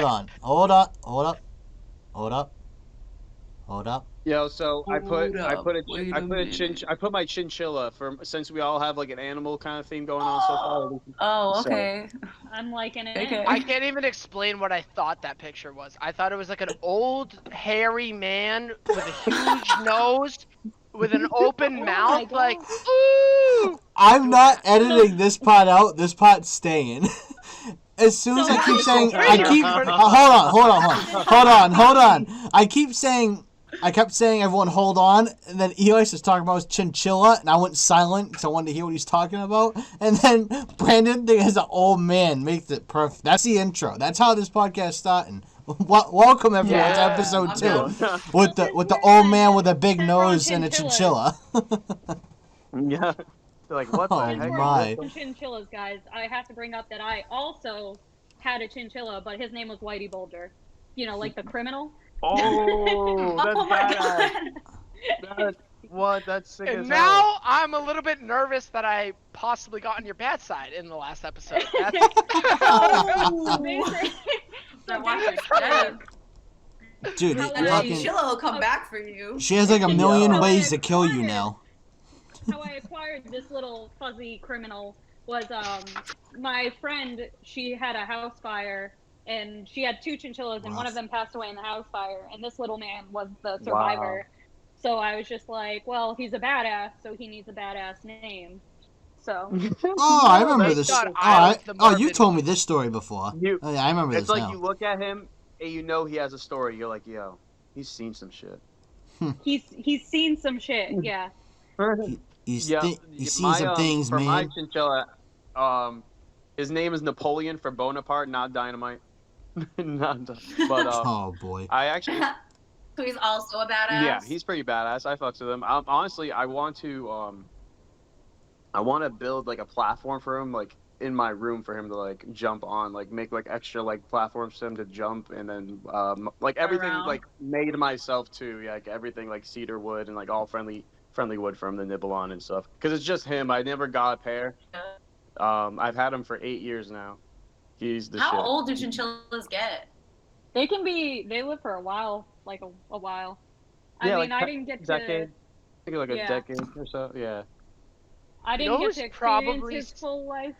hold on. Hold up. Hold up. Hold up. Hold up. Yo, so I put Wait a minute. my chinchilla for since we all have like an animal kind of theme going on so far. Oh, So- okay. I'm liking it. Okay. I can't even explain what I thought that picture was. I thought it was like an old, hairy man with a huge nose, with an open mouth, like, ooh! I'm not editing this part out. This part's staying. As soon as I keep saying, hold on. I kept saying, everyone hold on, and then Elias was talking about his chinchilla, and I went silent because I wanted to hear what he's talking about. And then Brandon, as an old man, makes it perfect. That's the intro. That's how this podcast is starting. Welcome everyone to episode 2 with the old man with a big nose and a chinchilla. Yeah. They're like, what the Oh, heck? my. Chinchillas, guys. I have to bring up that I also had a chinchilla, but his name was Whitey Bulger. You know, like the criminal. Oh, that's Oh my badass. That's sick And as now hell. I'm a little bit nervous that I possibly got on your bad side in the last episode. That's... So watch your step. Dude, How it I- fucking, Sheila will come back for you. she has like a million Yeah. ways to kill you now. How I acquired this little fuzzy criminal was my friend. She had a house fire, and she had 2 chinchillas, and one of them passed away in the house fire. And this little man was the survivor. So I was just like, well, he's a badass, so he needs a badass name. So Oh, I remember this. God, You told me this story before. I remember It's this like now. you look at him and you know he has a story. You're like, yo, he's seen some shit. he's seen some shit. Yeah. He's Yeah, seen some things, for man. my chinchilla, his name is Napoleon for Bonaparte, not Dynamite. But Oh boy. I actually, So he's also a badass. yeah, he's pretty badass. I fucks with him. Honestly, I want to build like a platform for him, like in my room for him to like jump on, like make like extra like platforms for him to jump, and then like everything Around. like made myself too, yeah, like everything like cedar wood and like all friendly wood for him to nibble on and stuff. Because it's just him. I never got a pair. I've had him for 8 years now. He's the How shit. old do chinchillas get? They live for a while, like a while. I Yeah, mean, like I didn't get decade. to. I think like a Yeah. decade or so. Yeah. I You didn't know get who's to experience probably his full life.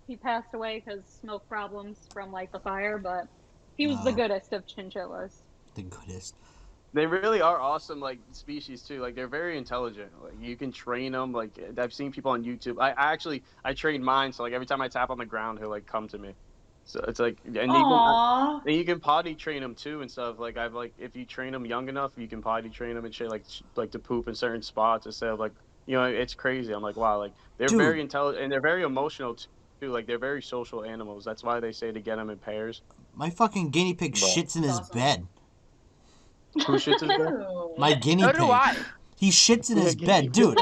He passed away because smoke problems from like the fire, but he was the Oh. goodest of chinchillas. The goodest. They really are awesome, like species too. Like they're very intelligent. Like you can train them. Like I've seen people on YouTube. I trained mine, so like every time I tap on the ground, he'll like come to me. So it's like, and Aww. you can potty train them too and stuff. Like I've like if you train them young enough, you can potty train them and shit, like to poop in certain spots instead of like, you know, it's crazy. I'm like, wow, like they're Dude. very intelligent and they're very emotional too. Like they're very social animals. That's why they say to get them in pairs. My fucking guinea pig Bro. shits in his Awesome. bed. Who shits his bed? Ew. My guinea So pig. do I. He shits in his bed, dude.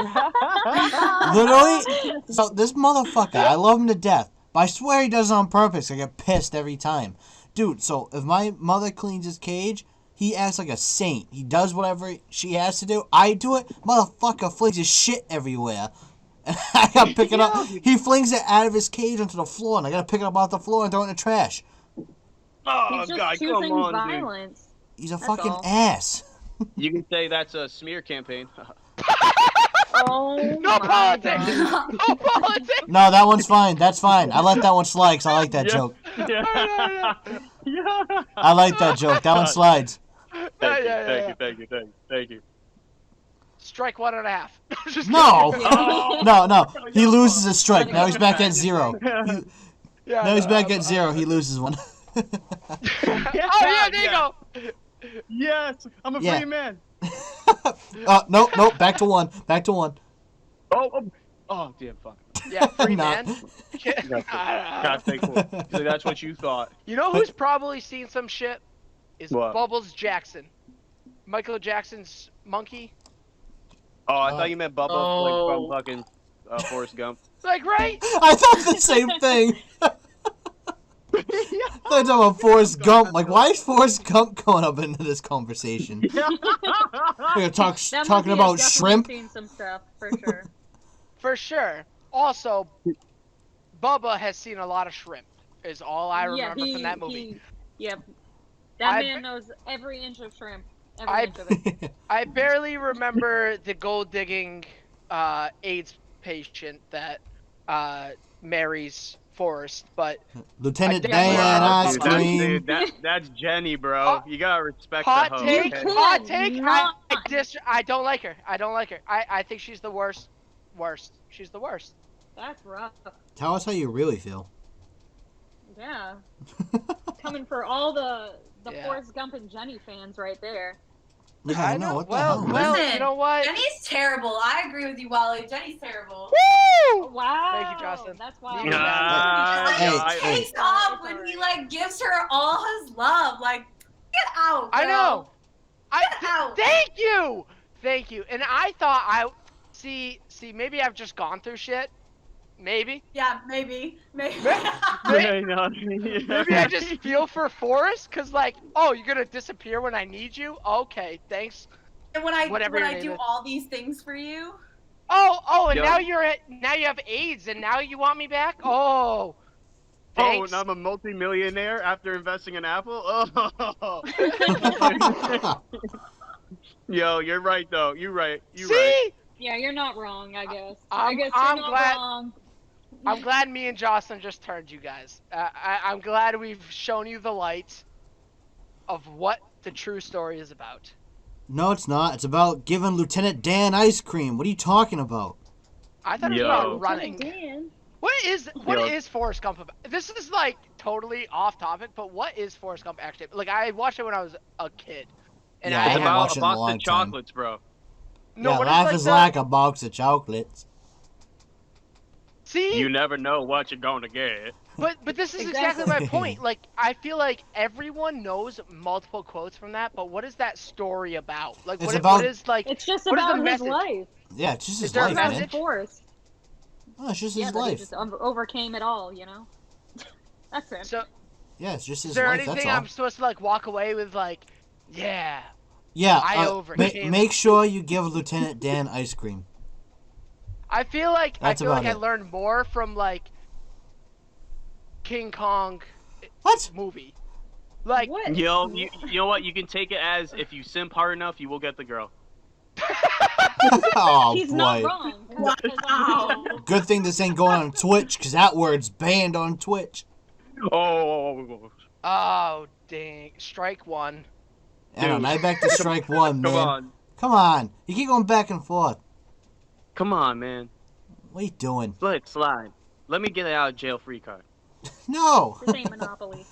Literally. So this motherfucker, I love him to death, but I swear he does it on purpose. I get pissed every time, dude. So if my mother cleans his cage, he acts like a saint. He does whatever she has to do. I do it. Motherfucker flings his shit everywhere. And I gotta pick it up. He flings it out of his cage onto the floor, and I gotta pick it up off the floor and throw it in the trash. Oh He's just God, choosing come on, dude. violence. He's a That's fucking all. ass. You can say that's a smear campaign. Oh No my politics! God. No politics! No, that one's fine. That's fine. I let that one slide 'cause I like that joke. Yeah. I like that joke. That one slides. Thank you. Strike 1.5. Just No. kidding. No. He loses a strike. Now he's back at 0. Yeah, Now he's no, back I'm- at 0. He loses one. Oh yeah, there you go. Yes, I'm a Yeah. free man. Nope. Back to 1. Oh, damn, fuck. Yeah, free Nah. man. God, thankful. That's what you thought. You know who's probably seen some shit? Is What? Bubbles Jackson. Michael Jackson's monkey. Oh, I thought you meant Bubba, Oh. like from fucking Forrest Gump. Like, right? I thought the same thing. They're talking about Forrest Gump. Like, why is Forrest Gump going up into this conversation? We're That talking movie about has definitely shrimp. Seen some stuff for sure. For sure. Also, Bubba has seen a lot of shrimp. Is all I remember from that movie. Yeah, That I- man knows every inch of shrimp. I- Every inch of it. I barely remember the gold digging AIDS patient that marries Forrest, but Lieutenant I Dan definitely- Wow, Ice dude, Cream. that's Jenny, bro. You gotta respect the hot hoe. take, okay? You hot take. cannot. I don't like her. I don't like her. I think she's the worst. She's the worst. That's rough. Tell us how you really feel. Yeah. Coming for all the Yeah. Forrest Gump and Jenny fans right there. Yeah, I know. What the well, hell, man? well, Listen, you know what? Jenny's terrible. I agree with you, Wally. Jenny's terrible. Woo! Wow. Thank you, Justin. That's why. Yeah. Like, Hey, it hey. takes off when he like gives her all his love. Like, get out. I girl. know. Get out. Thank you. And I thought see. Maybe I've just gone through shit. Maybe. Yeah, maybe. Maybe Maybe I just feel for Forrest, cause like, oh, you're gonna disappear when I need you. Okay, thanks. And when I Whatever when your I name do is. all these things for you, Oh, and Yo. now you have AIDS, and now you want me back? Oh. Oh, Thanks. and I'm a multi-millionaire after investing in Apple? Oh. Yo, you're right, though. You're right. You're See? right. Yeah, you're not wrong, I guess. I'm- I guess I'm you're not glad- wrong. I'm glad me and Jocelyn just turned you guys. I'm glad we've shown you the light of what the true story is about. No, it's not. It's about giving Lieutenant Dan ice cream. What are you talking about? I thought it was Yo. about running. Dan. What is Yo. Forrest Gump about? This is like totally off topic, but what is Forrest Gump actually? Like I watched it when I was a kid, and Yeah, I I haven't had, watched About it in a a box long of time. chocolates, bro. no. Yeah, What life is is the- like a box of chocolates. See, You never know what you're going to get. but this is exactly Exactly. my point. Like I feel like everyone knows multiple quotes from that, but what is that story about? Like It's what about- what is like? It's just What is the about his message? life. Yeah, it's just Is his there a life, About man. message? Forrest. Oh, it's just Yeah, his that he life. just overcame it all, you know? That's it. So Yeah, it's just his is there life. That's anything all. I'm supposed to like walk away with like, yeah? Yeah, I overcame make sure you give Lieutenant Dan ice cream. I feel like That's I about it. learned more from like King Kong What? movie. Like What? Yo, you know what? You can take it as if you simp hard enough, you will get the girl. Oh He's boy. not wrong. 'cause Wow. Good thing this ain't going on Twitch, because that word's banned on Twitch. Oh, oh dang, strike one. And Dude. I back to strike one, come man. on. Come on. You keep going back and forth. Come on, man. What are you doing? Let it slide. Let me get an out of jail free card. No. This ain't Monopoly.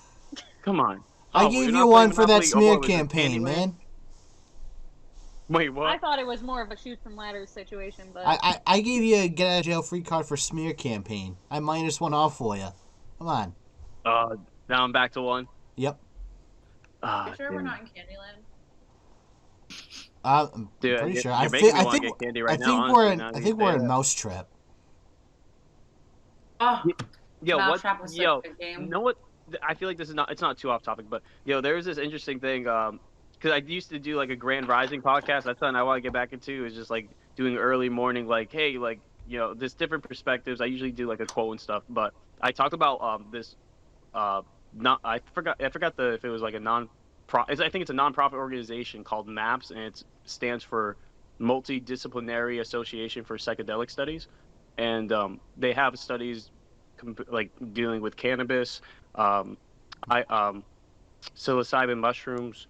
Come on. I Oh, gave you're you not one playing for that Monopoly? Oh, smear what was it, campaign, Candyland? man. Wait, what? I thought it was more of a shoot some ladders situation, but I gave you a get out of jail free card for smear campaign. I minus one off for you. Come on. Now I'm back to one. Yep. Ah, you sure we're damn. not in Candyland? I'm Dude, pretty you're- sure. you're I making think me I wanna think get candy I right think now, we're honestly, in now that I you think say we're in that. Mousetrap. Oh, Yo, what? Mousetrap was such Yo, a good game. you know what? I feel like this is not. It's not too off topic, but yo, there was this interesting thing. Because I used to do like a Grand Rising podcast. That's something I want to get back into. Is just like doing early morning, like, hey, like, you know, there's different perspectives. I usually do like a quote and stuff, but I talked about this. Not I forgot if it was like a I think it's a nonprofit organization called MAPS, and it stands for Multidisciplinary Association for Psychedelic Studies, and they have studies like dealing with cannabis, psilocybin mushrooms.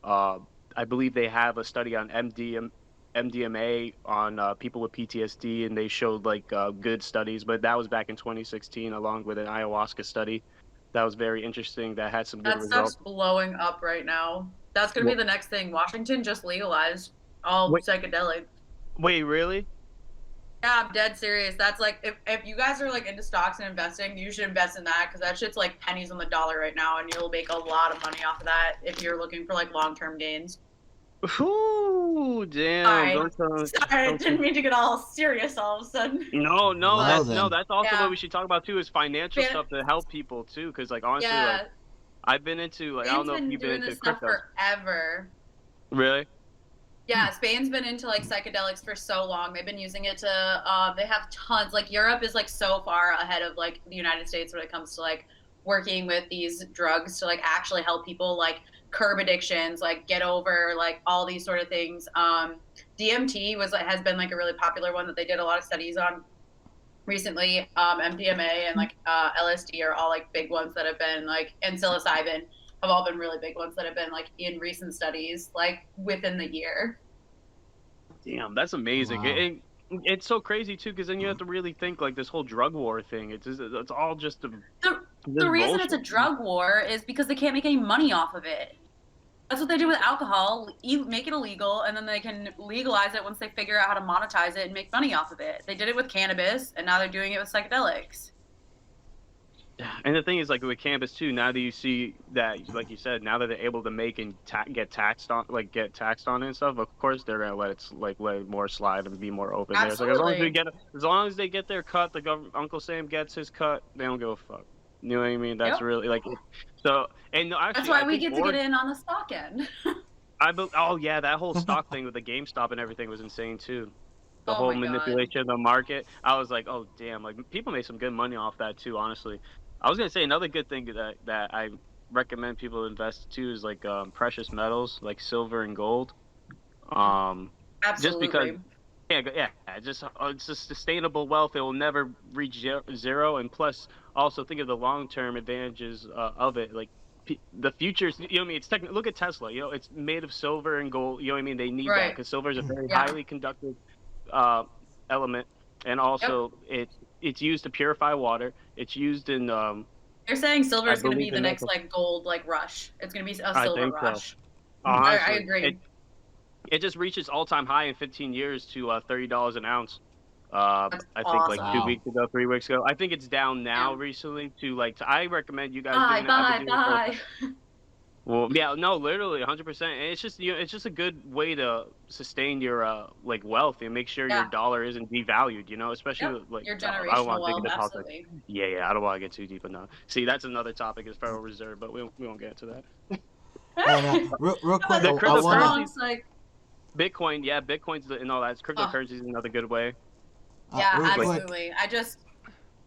I believe they have a study on MDMA on people with PTSD, and they showed like good studies. But that was back in 2016, along with an ayahuasca study. That was very interesting. That had some good That results. stuff's blowing up right now. That's gonna be the next thing. Washington just legalized all Wait. psychedelic. Wait, really? Yeah, I'm dead serious. That's like if you guys are like into stocks and investing, you should invest in that because that shit's like pennies on the dollar right now, and you'll make a lot of money off of that if you're looking for like long-term gains. Ooh, damn! Sorry. Don't Sorry, I didn't mean to get all serious all of a sudden. No, Well, then. that's also Yeah. what we should talk about too is financial Yeah. stuff to help people too. Because like honestly, Yeah, like I've been into like I don't Spain's know if been you've been doing into this stuff crypto. forever. Really? Yeah, Spain's been into like psychedelics for so long. They've been using it to they have tons. Like Europe is like so far ahead of like the United States when it comes to like working with these drugs to like actually help people like curb addictions, like get over like all these sort of things. DMT has been like a really popular one that they did a lot of studies on recently. MDMA and like LSD are all like big ones that have been like, and psilocybin have all been really big ones that have been like in recent studies, like within the year. Damn, that's amazing. Wow. It's so crazy too, because then you have to really think like this whole drug war thing. It's all just The reason it's a drug war is because they can't make any money off of it. That's what they do with alcohol, make it illegal, and then they can legalize it once they figure out how to monetize it and make money off of it. They did it with cannabis, and now they're doing it with psychedelics. And the thing is, like with cannabis too, now that you see that, like you said, now that they're able to make and get taxed on it and stuff, of course they're gonna let it more slide and be more open. Absolutely. There. It's like as long as they get their cut, the Uncle Sam gets his cut. They don't give a fuck. You know what I mean? That's really like so. And actually, that's why we get to get in on the stock end. Oh yeah, that whole stock thing with the GameStop and everything was insane too. The whole my manipulation of the market. I was like, oh damn, like people made some good money off that too, honestly. I was gonna say another good thing that I recommend people invest too is like precious metals like silver and gold. Absolutely. Just because, it's a sustainable wealth. It will never reach zero, and plus, also think of the long-term advantages of it. Like the futures, you know what I mean? It's look at Tesla. You know, it's made of silver and gold. You know what I mean? They need that because silver is a very highly conductive element, and also it's used to purify water. It's used in. They're saying silver is going to be the next like gold like rush. It's going to be a silver rush. So. Honestly, I agree. It just reached its all-time high in 15 years to $30 an ounce. I think awesome. like 2 weeks ago, 3 weeks ago. I think it's down now recently to like. I recommend you guys buy. Well, yeah, no, literally 100%. And it's just it's just a good way to sustain your like wealth and make sure your dollar isn't devalued. You know, especially like your generational wealth. Absolutely. Yeah. I don't want to get too deep in that. See, that's another topic is Federal Reserve, but we won't get into that. Real quick, Bitcoin, Bitcoin's and all that. Cryptocurrency is another good way. Yeah, absolutely.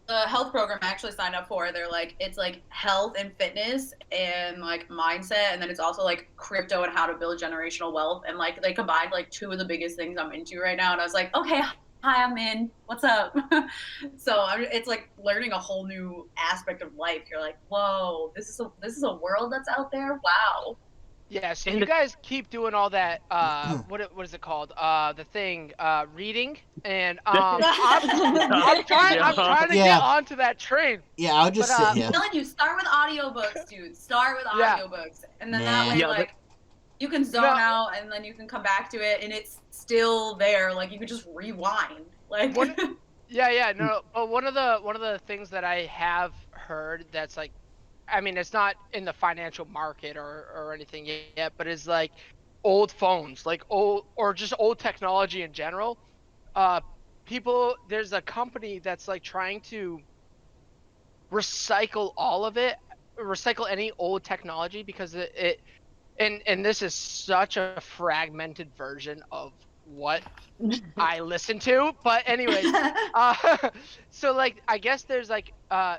The health program I actually signed up for, they're like, it's like health and fitness and like mindset, and then it's also like crypto and how to build generational wealth. And like they combined like two of the biggest things I'm into right now. And I was like, okay, hi, I'm in. What's up? So it's like learning a whole new aspect of life. You're like, whoa, this is a world that's out there. Wow. Yeah, so you guys keep doing all that, what is it called? The thing, reading, and I'm trying to get onto that train. Yeah, I'll just sit here. I'm telling you, start with audiobooks, dude. Start with audiobooks. And then that way, like, you can zone out, and then you can come back to it, and it's still there. Like, you can just rewind. Like, but one of the things that I have heard that's like, I mean, it's not in the financial market or anything yet, but it's like old phones, like old or just old technology in general. There's a company that's like trying to recycle all of it, recycle any old technology because and this is such a fragmented version of what I listen to, but anyways, so like I guess there's like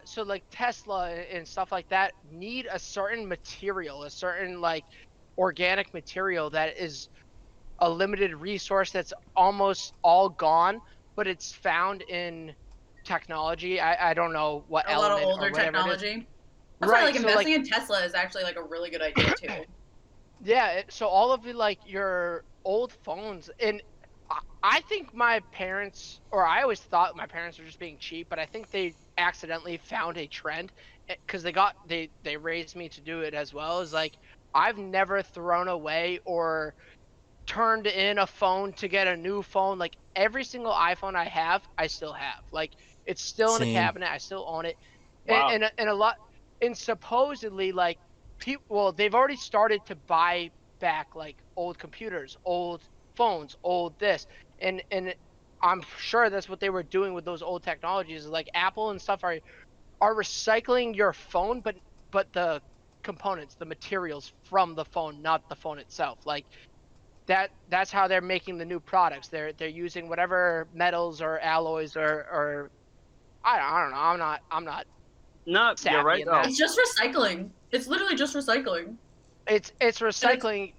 so like Tesla and stuff like that need a certain material, a certain like organic material that is a limited resource that's almost all gone, but it's found in technology. I don't know what a lot of older technology. That's why like investing in Tesla is actually like a really good idea too. Yeah, so all of the like your old phones, and I think my parents, or I always thought my parents were just being cheap, but I think they accidentally found a trend because they raised me to do it as well. Is like I've never thrown away or turned in a phone to get a new phone. Like every single iPhone I have, I still have. Like it's still in a cabinet. I still own it. Wow. And supposedly like people, they've already started to buy back like old computers, old phones, old this, and I'm sure that's what they were doing with those old technologies. Like Apple and stuff are recycling your phone, but the components, the materials from the phone, not the phone itself. Like that's how they're making the new products. They're using whatever metals or alloys or I don't know. I'm not you're right though. It's just recycling. It's literally just recycling. It's recycling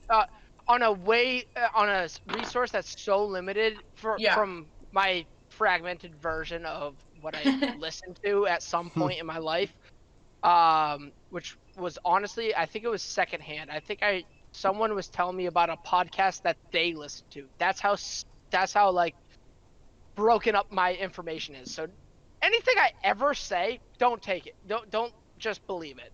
on a resource that's so limited from my fragmented version of what I listened to at some point in my life, which was honestly, I think it was secondhand. I think someone was telling me about a podcast that they listened to. That's how like broken up my information is. So anything I ever say, don't take it. Don't just believe it.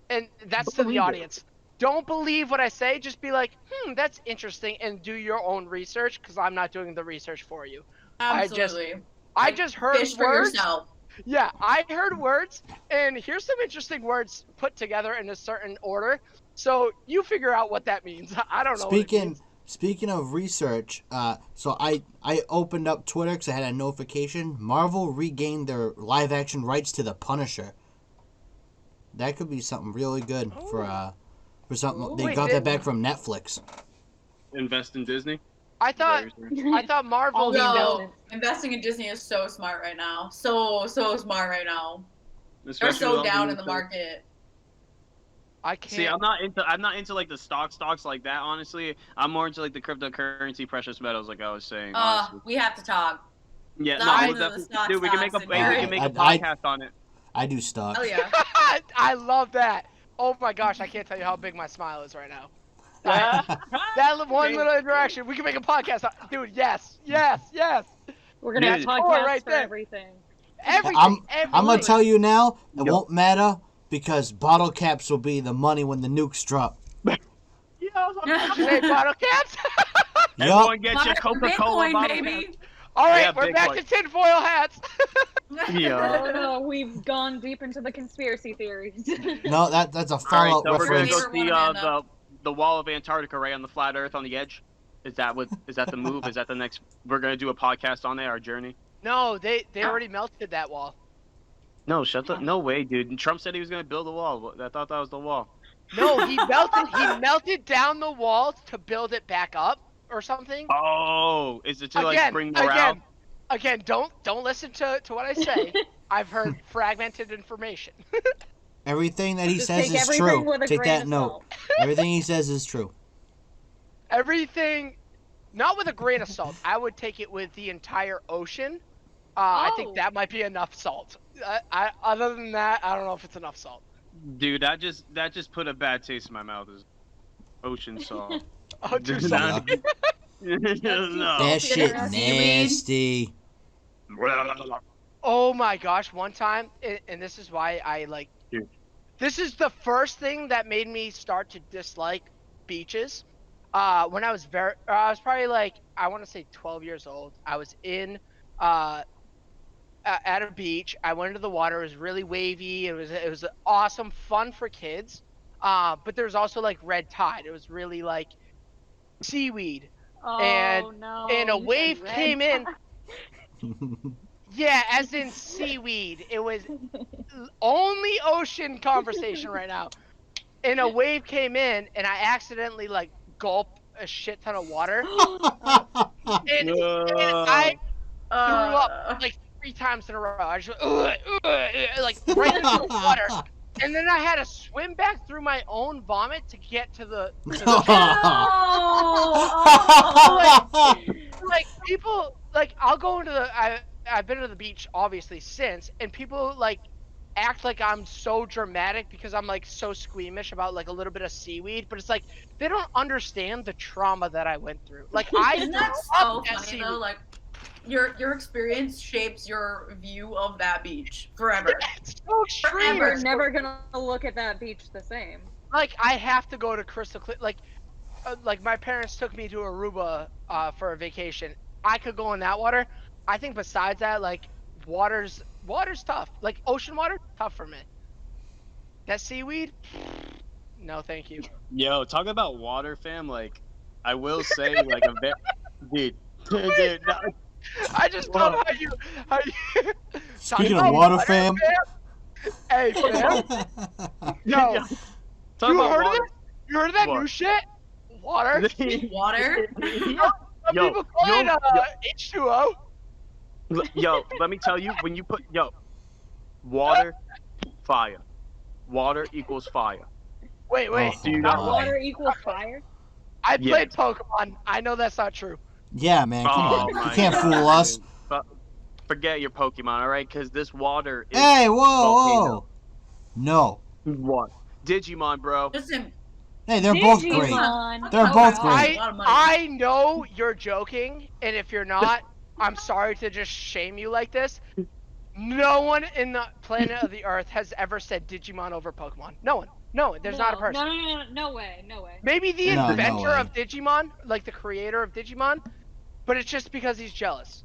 And that's to the audience. Don't believe what I say. Just be like, that's interesting, and do your own research, because I'm not doing the research for you. Absolutely. I just heard fish for words. yourself. Yeah, I heard words, and here's some interesting words put together in a certain order. So you figure out what that means. I don't know. Speaking of research, so I opened up Twitter because I had a notification. Marvel regained their live action rights to the Punisher. That could be something really good for something. They got that back from Netflix. Invest in Disney. I thought Marvel. No, investing in Disney is so smart right now. So smart right now. They're so down in the market. I can't. See, I'm not into like the stocks like that. Honestly, I'm more into like the cryptocurrency, precious metals, like I was saying. We have to talk. Yeah, dude, we can make a podcast on it. I do stocks. Oh yeah. I love that. Oh my gosh, I can't tell you how big my smile is right now. That one little interaction, we can make a podcast on. Dude, yes. We're gonna have podcasts for everything. Everything. I'm gonna tell you now, it won't matter because bottle caps will be the money when the nukes drop. Say bottle caps? Everyone get your Coca-Cola bottle baby. caps. All right, we're back to tinfoil hats. Oh no, we've gone deep into the conspiracy theories. No, that's a Fallout so reference. We're gonna go see the wall of Antarctica right on the flat Earth on the edge. Is that the move? Is that the next? We're gonna do a podcast on there, our journey. No, they already melted that wall. No, no way, dude. Trump said he was gonna build a wall. I thought that was the wall. No, he melted down the wall to build it back up or something. Oh, is it to like bring morale? Again, don't listen to what I say. I've heard fragmented information. Everything that he says is true. Take that note. Everything he says is true. Everything, not with a grain of salt. I would take it with the entire ocean. I think that might be enough salt. Other than that, I don't know if it's enough salt. Dude, that just put a bad taste in my mouth. Is ocean salt. Ocean salt. No. That shit nasty. Oh my gosh! One time, and this is why I like. This is the first thing that made me start to dislike beaches. When I was I was probably like, I want to say 12 years old. I was in at a beach. I went into the water. It was really wavy. It was awesome, fun for kids. But there was also like red tide. It was really like seaweed. And a wave came in. Yeah, as in seaweed. It was only ocean conversation right now. And a wave came in, and I accidentally like gulped a shit ton of water. and I threw up like 3 times in a row. I just like right into the water. And then I had to swim back through my own vomit to get to the like people like I'll go into I've been to the beach obviously since, and people like act like I'm so dramatic because I'm like so squeamish about like a little bit of seaweed, but it's like they don't understand the trauma that I went through. Like Isn't that so funny though? Like your experience shapes your view of that beach forever. It's so extreme. You're never gonna look at that beach the same. Like I have to go to crystal clear. Like my parents took me to Aruba for a vacation. I could go in that water. I think besides that, like water's tough. Like ocean water, tough for me. That seaweed, no, thank you. Yo, talk about water, fam. Like, I will say, like dude. No. I just love how you. Speaking of water, fam. Hey, fam. Yo, you heard of it? You heard of that new shit? Water. Water. People call it H2O. Yo, let me tell you, when you put water, fire. Water equals fire. Wait. Oh, you my know- Water equals fire. I Yes. played Pokemon. I know that's not true. Yeah, man, come Oh on. You my can't God, fool us. dude. But forget your Pokemon, all right? Because this water is Hey, whoa, volcano. whoa. No. What? Digimon, bro. Listen, Hey, they're both great. Digimon. They're Oh, both wow. great. A lot of money. I know you're joking, and if you're not, I'm sorry to just shame you like this. No one in the planet of the Earth has ever said Digimon over Pokemon. No one. No, there's not a person. No way. Maybe the No, no inventor way. of Digimon, like the creator of Digimon, but it's just because he's jealous.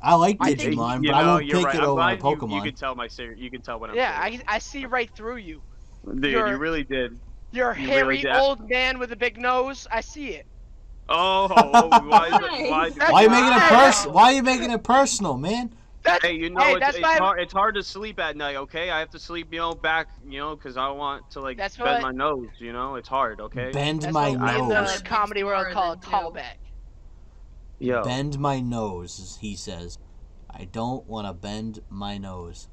I like I think- Digimon, You but I know, won't you're pick right. it I'm over my glad Pokemon. you can tell my serious. You can tell when I'm Yeah, serious. I see right through you. Dude, you're- you really did. You're a You hairy really did. old man with a big nose. I see it. Oh, why is it? Why, That's Why are you making it Wow. Why are you making it personal, man? That's, Hey, you know that's it's hard to sleep at night. Okay, I have to sleep, back, because I want to like That's bend what- my nose. It's hard. Okay. Bend That's my what we in the nose. comedy world call a Than tall two. back. Yo. Bend my nose, he says. I don't want to bend my nose.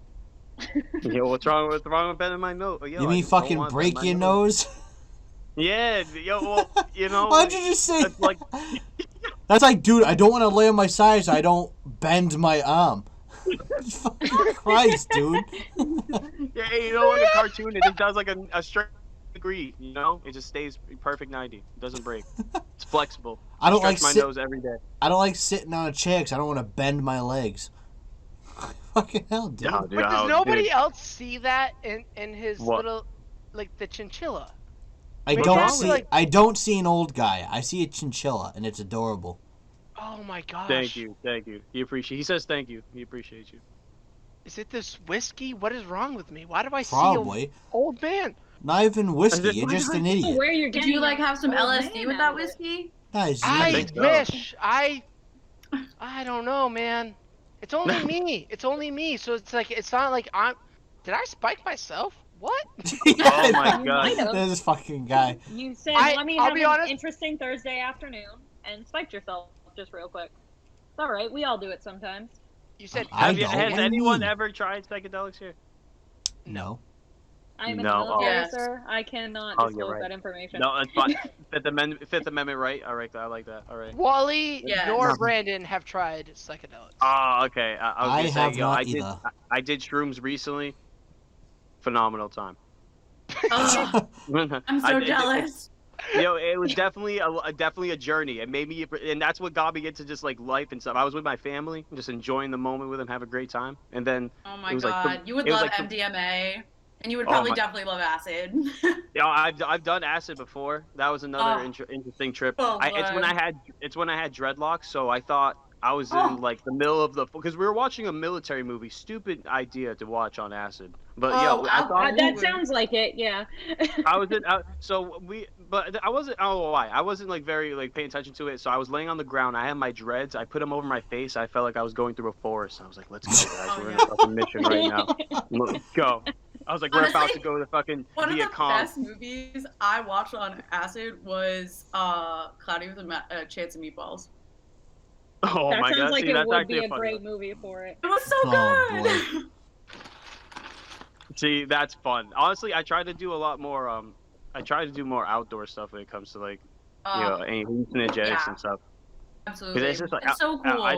Yo, what's wrong with bending my nose? Yo, You I mean just don't fucking wanna break bend your my nose? Yeah, yo, well, Why'd you just say it's like, That's like, dude, I don't want to lay on my side so I don't bend my arm. Fucking Christ, dude. yeah, in the cartoon, it just does like a straight degree. It just stays perfect 90. It doesn't break. It's flexible. I don't stretch like my nose every day. I don't like sitting on a chair because I don't want to bend my legs. Fucking hell, dude. Yeah, dude, But does dude. nobody else see that in his What? little, like the chinchilla? I What's don't wrong see with, like- I don't see an old guy. I see a chinchilla and it's adorable. Oh my gosh. Thank you. He says thank you. He appreciates you. Is it this whiskey? What is wrong with me? Why do I see Probably. an old man? Not even whiskey. Is it- You're just an So idiot. where you're Did getting you like have some old LSD man with out that of it? whiskey? Guys, I think so. wish. I don't know, man. It's only me. It's only me. So it's like it's not like I'm. Did I spike myself? What? Oh my You god. might have. This fucking guy. You said, let me I'll have be an honest- interesting Thursday afternoon and spiked yourself just real quick. It's alright, we all do it sometimes. You said I Has don't. What do you anyone mean? ever tried psychedelics here? No. I am in No, the military, yes. sir. I cannot Oh, you're disclose right. that information. No, it's fine. Fifth Amendment right? All right, I like that. All right. Wally Yes. nor No. Brandon have tried psychedelics. Oh, okay. I was I gonna say, have not I did. either. I did shrooms recently. Phenomenal time. Ugh, I'm so I- jealous. It was definitely a journey. It made me, and that's what got me into just like life and stuff. I was with my family, just enjoying the moment with them, have a great time, and then Oh my it was like god, the- you would it was love like the- MDMA, and you would Oh probably my- definitely love acid. I've done acid before. That was another Oh. interesting trip. Oh, It's when God. I had dreadlocks, so I thought I was Oh. in like the middle of because we were watching a military movie. Stupid idea to watch on acid, but Oh, I thought That sounds like it, yeah. I was in. But I wasn't. I don't know why. I wasn't like very like paying attention to it. So I was laying on the ground. I had my dreads. I put them over my face. I felt like I was going through a forest. I was like, "Let's go, guys. Oh, We're in yeah. a fucking mission right now. Let's go." I was like, "We're about Honestly, to go to fucking One of Viet the Cong." best movies I watched on acid was Cloudy with a Chance of Meatballs. Oh That my sounds god! like See, it that's would actually be a fun great one. movie for it. It was so Oh, good. See, that's fun. Honestly, I try to do a lot more. I try to do more outdoor stuff when it comes to like any hallucinogenics yeah. and stuff. Absolutely. It's just like, It's so cool. I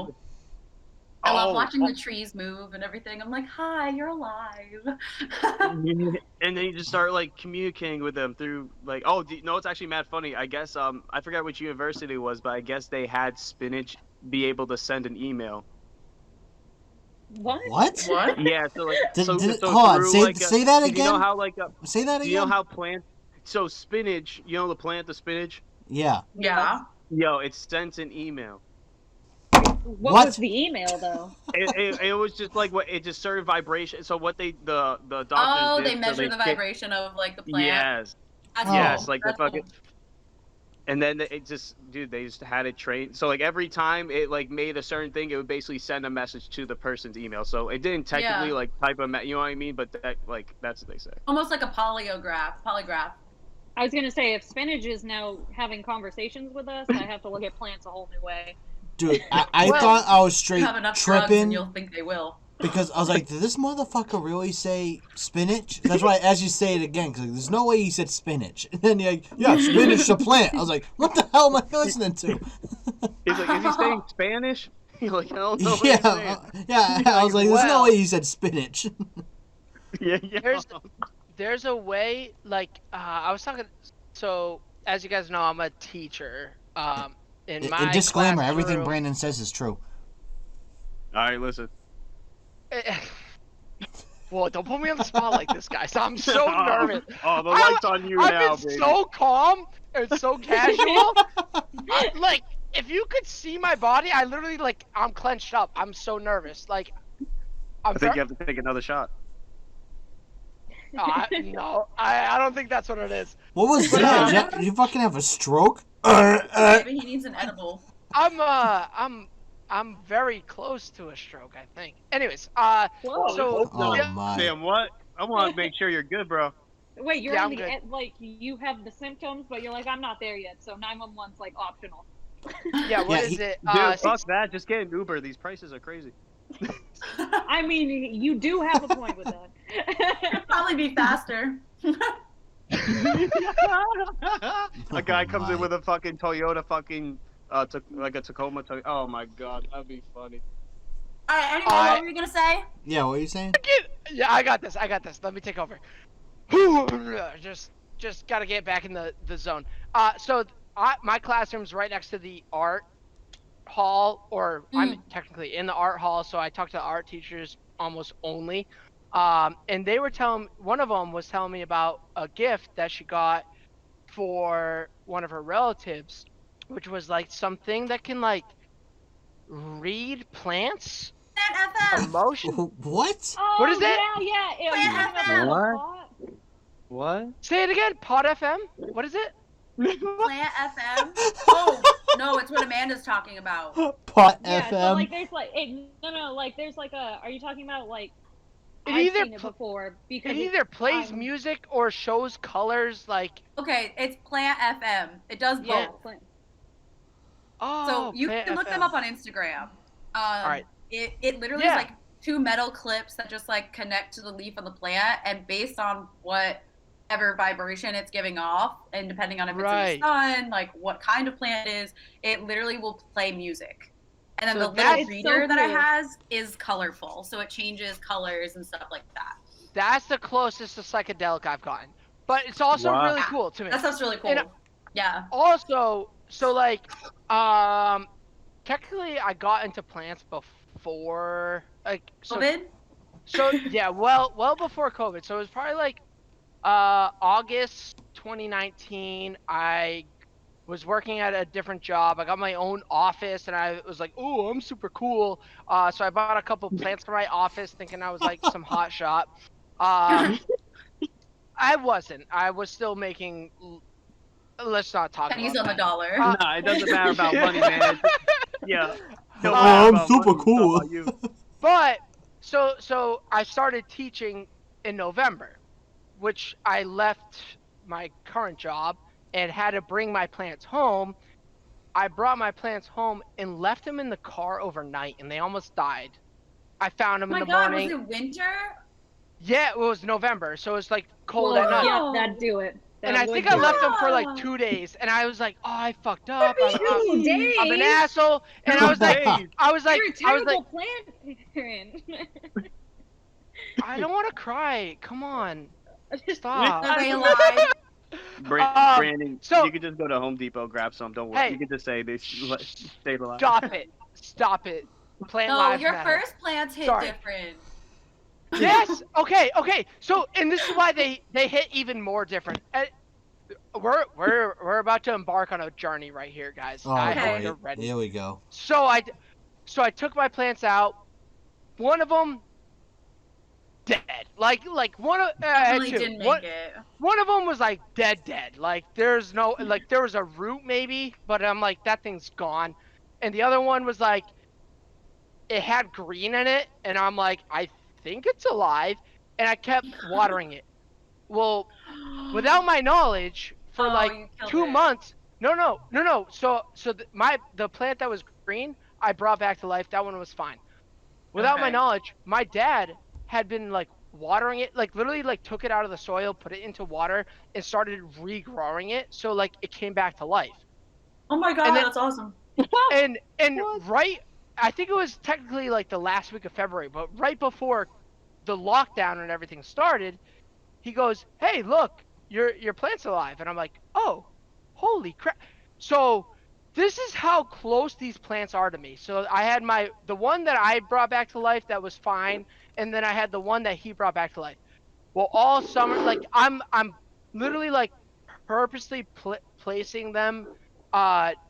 I love oh, watching the trees move and everything. I'm like, hi, you're alive. and then you just start like communicating with them through like no, it's actually mad funny. I guess I forgot which university it was, but I guess they had spinach be able to send an email. What? What? What? Yeah, so like so Hold on, through, say- like, say that You know again? how like Say that do you know again? how plants? So spinach, the plant, the spinach. Yeah. Yeah. Yo, it sends an email. What What? was the email though? It was just like what it just started vibration. So what the doctors Oh, did, they so measure the did- vibration of like the plant. Yes. That's Yes, cool. like the That's fucking. cool. And then they just had it trained. So like every time it like made a certain thing, it would basically send a message to the person's email. So it didn't technically Yeah. like type a you know what I mean? But that's what they say. Almost like a polygraph. I was gonna say, if spinach is now having conversations with us, I have to look at plants a whole new way. Dude, I Well, thought I was You straight have enough drugs and tripping you'll think they will. Because I was like, did this motherfucker really say spinach? That's why I asked you to say it again, because there's no way he said spinach. And then you're like, yeah, spinach a plant. I was like, what the hell am I listening to? He's like, is he saying Spanish? You're like, I don't know what he's saying. Yeah, I was like, there's no way he said spinach. Yeah. There's a way, like, I was talking, so, as you guys know, I'm a teacher. In my disclaimer, classroom, everything Brandon says is true. All right, listen. Whoa, don't put me on the spot like this, guys. I'm so nervous. Oh, the light's on you now, I've been baby. so calm and so casual. Like, if you could see my body, I literally, like, I'm clenched up. I'm so nervous. Like, I think you have to take another shot. No, I don't think that's what it is. What was that? Did you fucking have a stroke? Maybe he needs an edible. I'm very close to a stroke, I think. Anyways, Whoa. so Oh my. Damn, what? I want to make sure you're good, bro. Wait, you're Yeah, on I'm the good. like you have the symptoms, but you're like I'm not there yet. So 911's like optional. yeah, what Yeah, is it? Dude, fuck that. Just get an Uber. These prices are crazy. I mean, you do have a point with that. It'd probably be faster. A guy comes in my. with a fucking Toyota fucking, like a Tacoma. Oh my god, that'd be funny. All right. Anyway, what were you gonna say? Yeah, what are you saying? Yeah, I got this. Let me take over. Just gotta get back in the zone. So my classroom's right next to the art hall, or I'm technically in the art hall, so I talk to the art teachers almost only. And they were one of them was telling me about a gift that she got for one of her relatives, which was like something that can like read plants, emotion. What? Oh, What is it? Yeah. Plant You have What? a plot? What? Say it again. Pod FM. What is it? Plant FM? Oh, no, it's what Amanda's talking about. Pot Yeah. FM. So like, there's like, no. Like, there's like a. Are you talking about like? It I've either seen it before because It either plays music or shows colors. Like, Okay, it's Plant FM. It does both. Yeah. oh, So you Plant can look FM. them up on Instagram. right. It literally Yeah. is like two metal clips that just like connect to the leaf of the plant, and based on whatever vibration it's giving off, and depending on if it's in Right. the sun, like what kind of plant it is, it literally will play music. And then So the little that's reader so that it cool. has is colorful, so it changes colors and stuff like that. That's the closest to psychedelic I've gotten. But it's also Wow. really cool to me. That stuff's really cool. And yeah. Also, so like, technically I got into plants before, like, so, COVID? so yeah, well before COVID. So it was probably like, August 2019. I was working at a different job. I got my own office, and I was like, "Oh, I'm super cool." So I bought a couple plants for my office, thinking I was like some hot shot. I wasn't. I was still making. Let's not talk Pennies about on the that. dollar. Nah, it doesn't matter about money, man. Yeah. Don't Oh, matter I'm about super money, it's cool. about you. But so I started teaching in November, which I left my current job and had to bring my plants home. I brought my plants home and left them in the car overnight, and they almost died. I found them Oh my in the god, morning. was it winter? Yeah, it was November, so it was like cold Well, at night. yeah, that'd do it. And That I would think do I it. left them for like 2 days, and I was like, "Oh, I fucked up. I'm an days? asshole." And I was like, Hey, I was like, You're a terrible plant parent. I don't want to cry. Come on, stop. Are they alive? Brandon, so- you could just go to Home Depot, grab some. Don't worry. Hey. You could just say they stayed alive. Stop it. Plant No, lives your matter. first plants hit Sorry. different. Yes. Okay. So, and this is why they hit even more different. We're about to embark on a journey right here, guys. Oh, I Okay. hope great. you're ready. Here we go. So I took my plants out. One of them dead. Like one of Definitely two. didn't One- make it. One of them was like dead. Like there's no, like there was a root maybe, but I'm like that thing's gone. And the other one was like, it had green in it, and I'm like, I think it's alive, and I kept watering it. Well, without my knowledge, for Oh, like you killed 2 it. months. No. So the plant that was green, I brought back to life. That one was fine. Without my Okay. knowledge, my dad had been like watering it, like literally like took it out of the soil, put it into water, and started regrowing it. So like it came back to life. Oh my god, And then that's awesome. and What? right, I think it was technically like the last week of February, but right before the lockdown and everything started, he goes, "Hey, look, your plant's alive," and I'm like, "Oh, holy crap!" So this is how close these plants are to me. So I had the one that I brought back to life that was fine, and then I had the one that he brought back to life. Well, all summer, like I'm literally like purposely placing them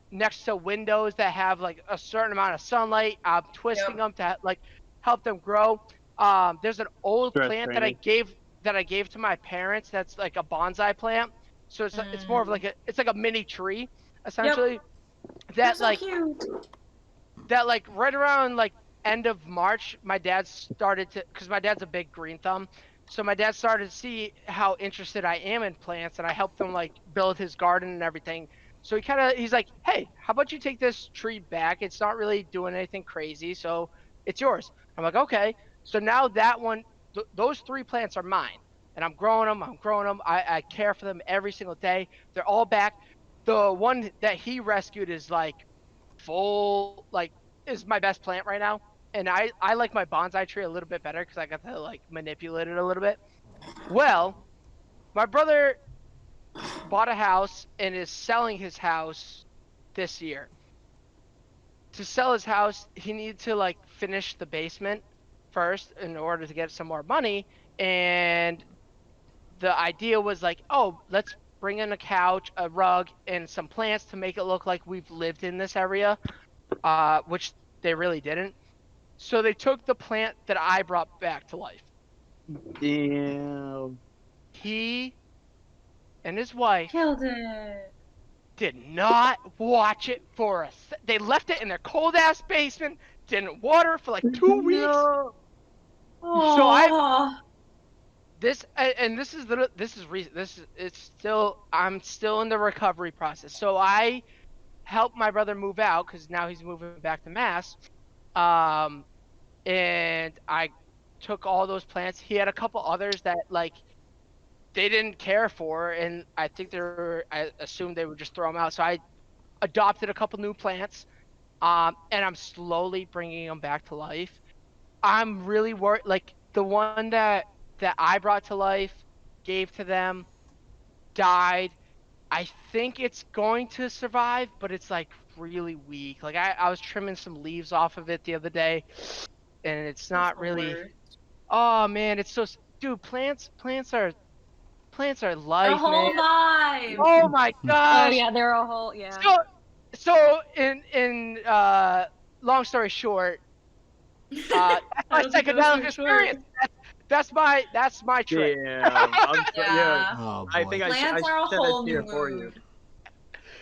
next to windows that have like a certain amount of sunlight. I'm twisting them to like help them grow. There's an old Stress plant training. that I gave to my parents. That's like a bonsai plant. So it's more of like it's like a mini tree essentially. They're That so like cute. that like right around like end of March, my dad started to, because my dad's a big green thumb, so my dad started to see how interested I am in plants, and I helped him like build his garden and everything. So he's like, "Hey, how about you take this tree back? It's not really doing anything crazy, so it's yours." I'm like, "Okay." So now that one, those 3 plants are mine, and I'm growing them. I care for them every single day. They're all back. The one that he rescued is like full, like, is my best plant right now. And I like my bonsai tree a little bit better because I got to like manipulate it a little bit. Well, my brother bought a house and is selling his house this year. To sell his house, he needed to like finish the basement first in order to get some more money. And the idea was like, oh, let's bring in a couch, a rug, and some plants to make it look like we've lived in this area, which they really didn't. So they took the plant that I brought back to life. Damn. He and his wife Killed it. did not watch it for they left it in their cold ass basement, didn't water it for like 2 weeks. No. So Oh. this it's still, I'm still in the recovery process. So I helped my brother move out because now he's moving back to Mass. And I took all those plants. He had a couple others that like they didn't care for, and I assumed they would just throw them out. So I adopted a couple new plants, and I'm slowly bringing them back to life. I'm really worried. Like the one that I brought to life, gave to them, died. I think it's going to survive, but it's like really weak. Like I was trimming some leaves off of it the other day, and it's not really. Oh man, it's so, dude. Plants are life, The whole man. vibe. Oh my gosh. Oh yeah, they're a whole yeah. So in long story short, that's my psychedelic experience. That's my trip. Damn. Yeah. Oh boy. I think I Plants are a shed whole that tear new for you. mood.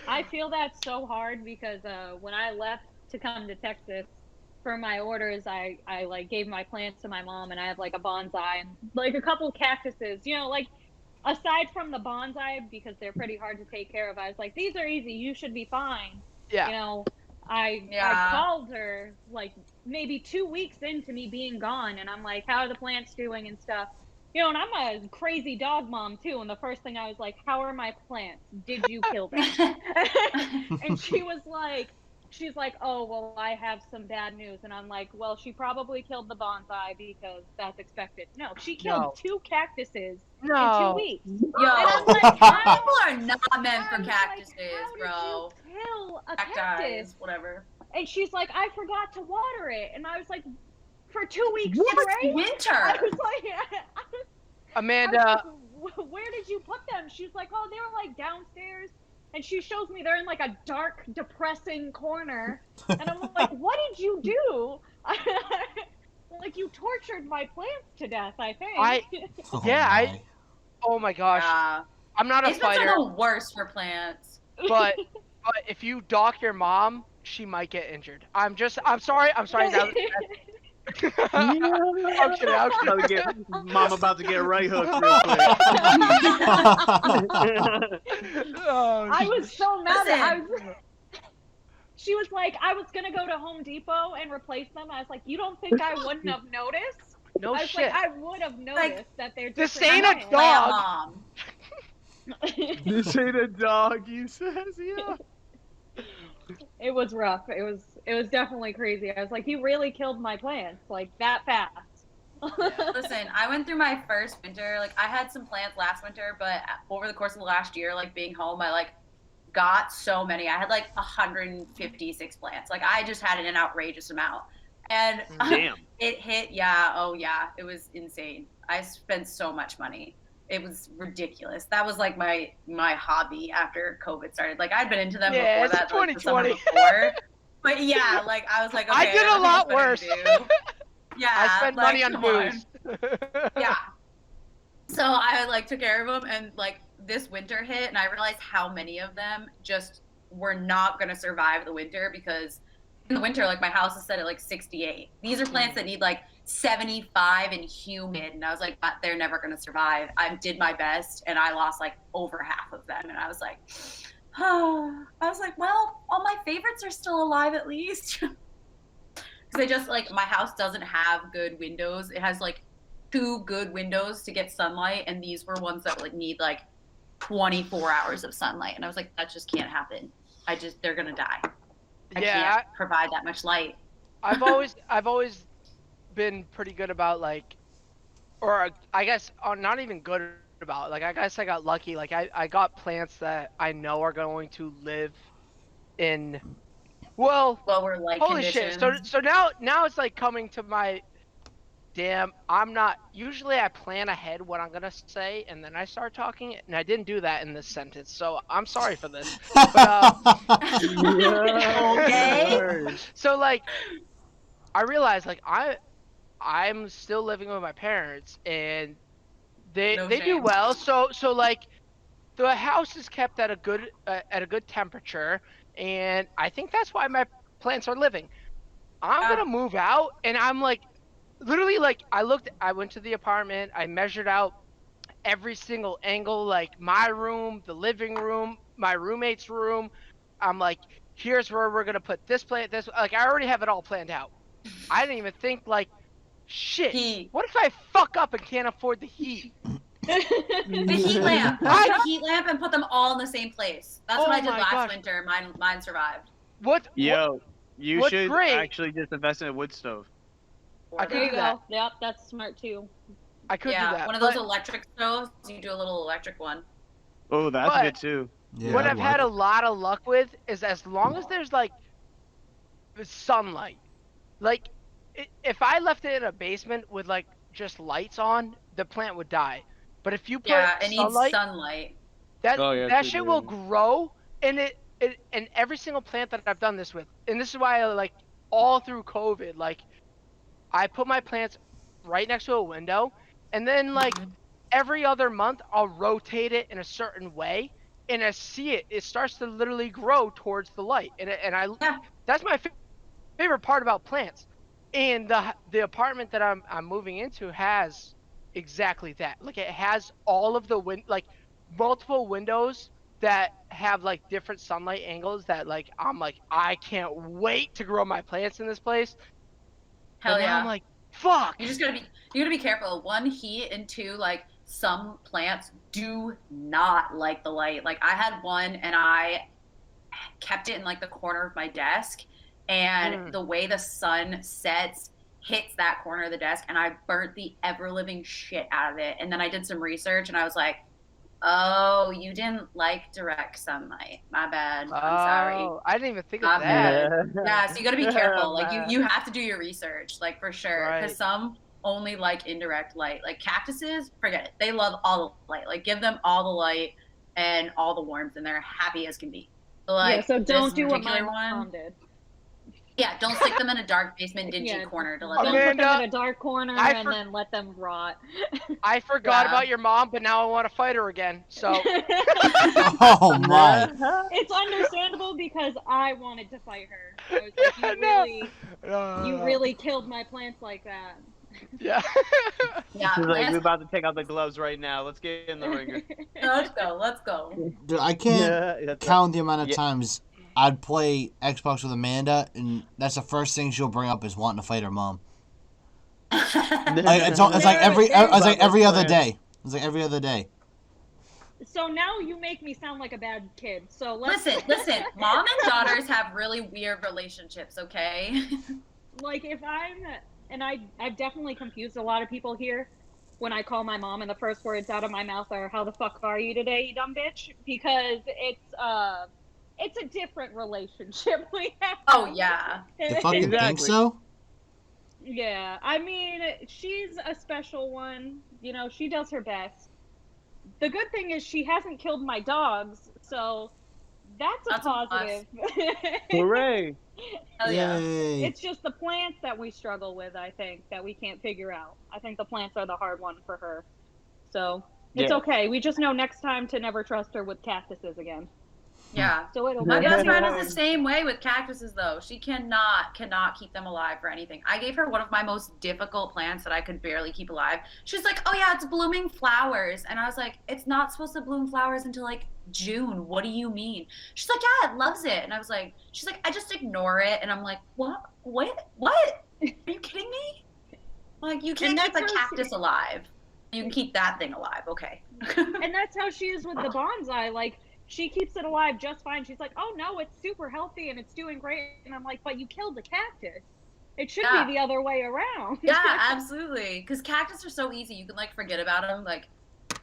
I feel that so hard because when I left to come to Texas for my orders, I like gave my plants to my mom, and I have like a bonsai and like a couple cactuses, you know, like aside from the bonsai, because they're pretty hard to take care of. I was like, these are easy, you should be fine. Yeah. You know, I called her like maybe 2 weeks into me being gone, and I'm like, how are the plants doing and stuff. You know, and I'm a crazy dog mom too. And the first thing I was like, how are my plants? Did you kill them? And she's like, oh, well, I have some bad news. And I'm like, well, she probably killed the bonsai because that's expected. No, she killed 2 cactuses in 2 weeks. Yo, And I'm like, people are not meant for I'm cactuses, like, bro. how did you kill a Cacti, cactus? whatever. And she's like, I forgot to water it. And I was like, for 2 weeks What? straight? Winter. I was like, Amanda. where did you put them? She's like, oh, they were like downstairs. And she shows me they're in like a dark, depressing corner. And I'm like, what did you do? Like, you tortured my plants to death, I think. Oh my gosh. I'm not a fighter. Are the worst for plants. But if you dock your mom, she might get injured. I'm sorry. I'm kidding. Mom about to get right hooked real quick. I was so mad. she was like, I was gonna go to Home Depot and replace them. I was like, you don't think I wouldn't have noticed? No I was shit. like, I would have noticed that they're This different. ain't a plants. dog. Mom. This ain't a dog, he says. Yeah. It was rough. It was definitely crazy. I was like, you really killed my plants like that fast. Listen, I went through my first winter. Like, I had some plants last winter, but over the course of the last year, like being home, I like got so many. I had like 156 plants. Like, I just had an outrageous amount. And Damn. it hit. Yeah. Oh yeah. It was insane. I spent so much money. It was ridiculous. That was like my hobby after COVID started. Like, I'd been into them before that, like, the summer before. But yeah, like I was like, okay, I did a lot worse. Yeah, I spent money on booze. Yeah. So I like took care of them, and like this winter hit, and I realized how many of them just were not going to survive the winter, because in the winter, like, my house is set at like 68. These are plants that need like 75 and humid, and I was like, they're never going to survive. I did my best, and I lost like over half of them, and I was like, oh. I was like, well, all my favorites are still alive at least. Because they just, like, my house doesn't have good windows. It has like 2 good windows to get sunlight, and these were ones that like need like 24 hours of sunlight, and I was like, that just can't happen. They're gonna die. I can't provide that much light. I've always been pretty good about, like, or I guess not even good about, like, I guess I got lucky. Like, I got plants that I know are going to live in, well, lower light holy conditions. shit. So now it's like coming to my, damn, I'm not, usually I plan ahead what I'm gonna say, and then I start talking, and I didn't do that in this sentence, so I'm sorry for this. But, Okay. so, like, I realized, like, I'm still living with my parents, and they do well. So like, the house is kept at a good temperature, and I think that's why my plants are living. I'm gonna move out, and I'm like, literally, like, I went to the apartment, I measured out every single angle, like my room, the living room, my roommate's room. I'm like, here's where we're gonna put this plant. This, like, I already have it all planned out. I didn't even think, like, shit. What if I fuck up and can't afford the heat? The heat lamp. I took a heat lamp and put them all in the same place. That's what I did last winter. Mine survived. You should actually just invest in a wood stove. There you go. Yep, that's smart too. I could do that. One of those electric stoves. You do a little electric one. Oh, that's good too. Yeah, what I've had a lot of luck with is, as long as there's like sunlight, like if I left it in a basement with like just lights on, the plant would die. But if you put it needs sunlight. That shit will grow, and and every single plant that I've done this with, and this is why I, like, all through COVID, like, I put my plants right next to a window, and then, like, every other month I'll rotate it in a certain way, and I see it starts to literally grow towards the light, and that's my favorite part about plants. And the apartment that I'm moving into has exactly that. Like, it has all of the multiple windows that have like different sunlight angles that, like, I'm like, I can't wait to grow my plants in this place. Hell yeah. I'm like, fuck. You gotta be careful. 1, heat, and 2, like, some plants do not like the light. Like, I had one, and I kept it in like the corner of my desk, and the way the sun sets hits that corner of the desk, and I burnt the ever living shit out of it. And then I did some research, and I was like, oh, you didn't like direct sunlight. My bad. I'm sorry. I didn't even think of that. Yeah, so you gotta be careful. Like, you have to do your research, like, for sure. Right. Because some only like indirect light. Like, cactuses, forget it. They love all the light. Like, give them all the light and all the warmth, and they're happy as can be. But, like, so don't do what my mom did. Yeah, don't stick them in a dark basement, dingy corner to let them. Amanda, put them in a dark corner and then let them rot. I forgot about your mom, but now I want to fight her again. So. Oh my! It's understandable because I wanted to fight her. I was like, you really killed my plants like that. Yeah. Yeah. She's like, we're about to take out the gloves right now. Let's get in the ringer. Let's go. Dude, I can't count the amount of times I'd play Xbox with Amanda, and that's the first thing she'll bring up is wanting to fight her mom. It's like every other day. It's like every other day. So now you make me sound like a bad kid. So let's... Listen. Mom and daughters have really weird relationships, okay? Like if I've definitely confused a lot of people here when I call my mom and the first words out of my mouth are, "How the fuck are you today, you dumb bitch?" Because it's a different relationship we have. Oh yeah. You fucking think so? Yeah, I mean, she's a special one. You know, she does her best. The good thing is she hasn't killed my dogs, so that's a positive. Hooray! Hell yeah. Yay. It's just the plants that we struggle with, I think, that we can't figure out. I think the plants are the hard one for her. So it's okay. We just know next time to never trust her with cactuses again. Yeah. So it'll My be best friend is the same way with cactuses, though. She cannot keep them alive for anything. I gave her one of my most difficult plants that I could barely keep alive. She's like, "Oh yeah, it's blooming flowers," and I was like, "It's not supposed to bloom flowers until like June. What do you mean?" She's like, "Yeah, it loves it," and I was like, "She's like, I just ignore it," and I'm like, "What? Are you kidding me? Like, you can't keep a cactus alive. You can keep that thing alive, okay?" And that's how she is with the bonsai. Like, she keeps it alive just fine. She's like, "Oh no, it's super healthy and it's doing great." And I'm like, "But you killed the cactus. It should be the other way around." Yeah, absolutely. Because cactus are so easy. You can like forget about them, like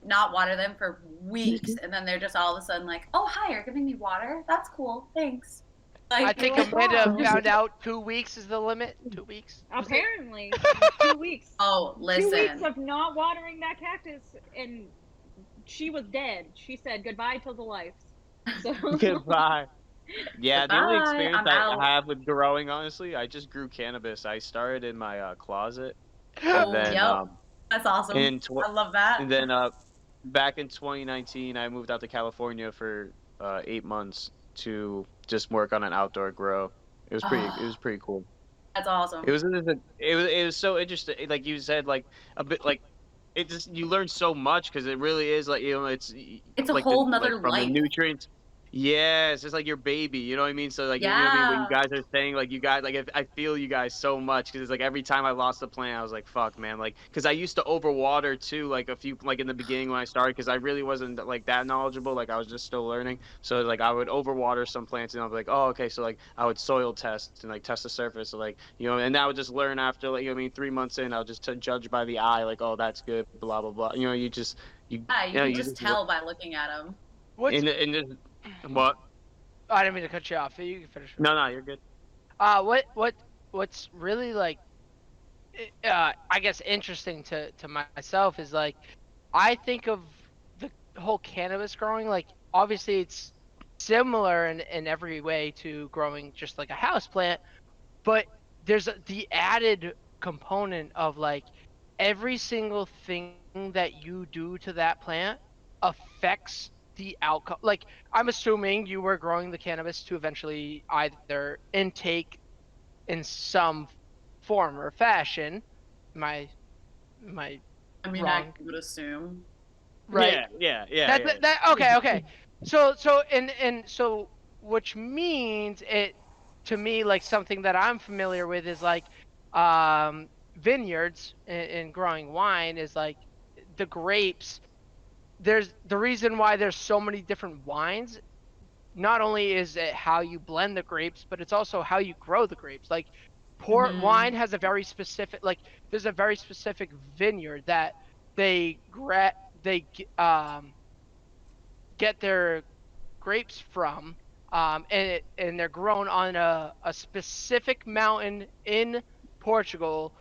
not water them for weeks, and then they're just all of a sudden like, "Oh hi, you're giving me water. That's cool. Thanks." Like, I think Amanda found out 2 weeks is the limit. 2 weeks. Apparently, 2 weeks. Oh, listen. 2 weeks of not watering that cactus, and she was dead. She said goodbye to the life. So. Goodbye. Yeah, the only experience I out. have with growing, honestly, I just grew cannabis. I started in my closet. Oh, And then, yep. That's awesome. I love that. And then back in 2019, I moved out to California for 8 months to just work on an outdoor grow. It was pretty cool. That's awesome. It was so interesting. Like you said, like a bit like it just you learn so much because it really is like it's a like whole nother from life. the nutrients. Yeah, it's just like your baby, you know what I mean? So like, you know what I mean? What you guys are saying, like you guys, like I feel you guys so much because it's like every time I lost a plant, I was like, fuck, man, like because I used to overwater too, like a few, like in the beginning when I started, because I really wasn't like that knowledgeable, like I was just still learning. So like I would overwater some plants, and I was like, oh, okay, so like I would soil test and like test the surface, so, like and I would just learn after like 3 months in, I'll just judge by the eye, like oh that's good, blah blah blah. You can just tell by looking at them. What? I didn't mean to cut you off. You can finish. No, you're good. What's really like, I guess interesting to myself is like, I think of the whole cannabis growing, like obviously it's similar in every way to growing just like a house plant, but there's the added component of like every single thing that you do to that plant affects the outcome. Like I'm assuming you were growing the cannabis to eventually either intake in some form or fashion. I mean, wrong? I would assume. Right. Yeah. Okay. So which means it to me, like something that I'm familiar with is like vineyards and growing wine is like the grapes. There's the reason why there's so many different wines. Not only is it how you blend the grapes, but it's also how you grow the grapes. Like port wine has a very specific, like there's a very specific vineyard that they get their grapes from, and they're grown on a specific mountain in Portugal,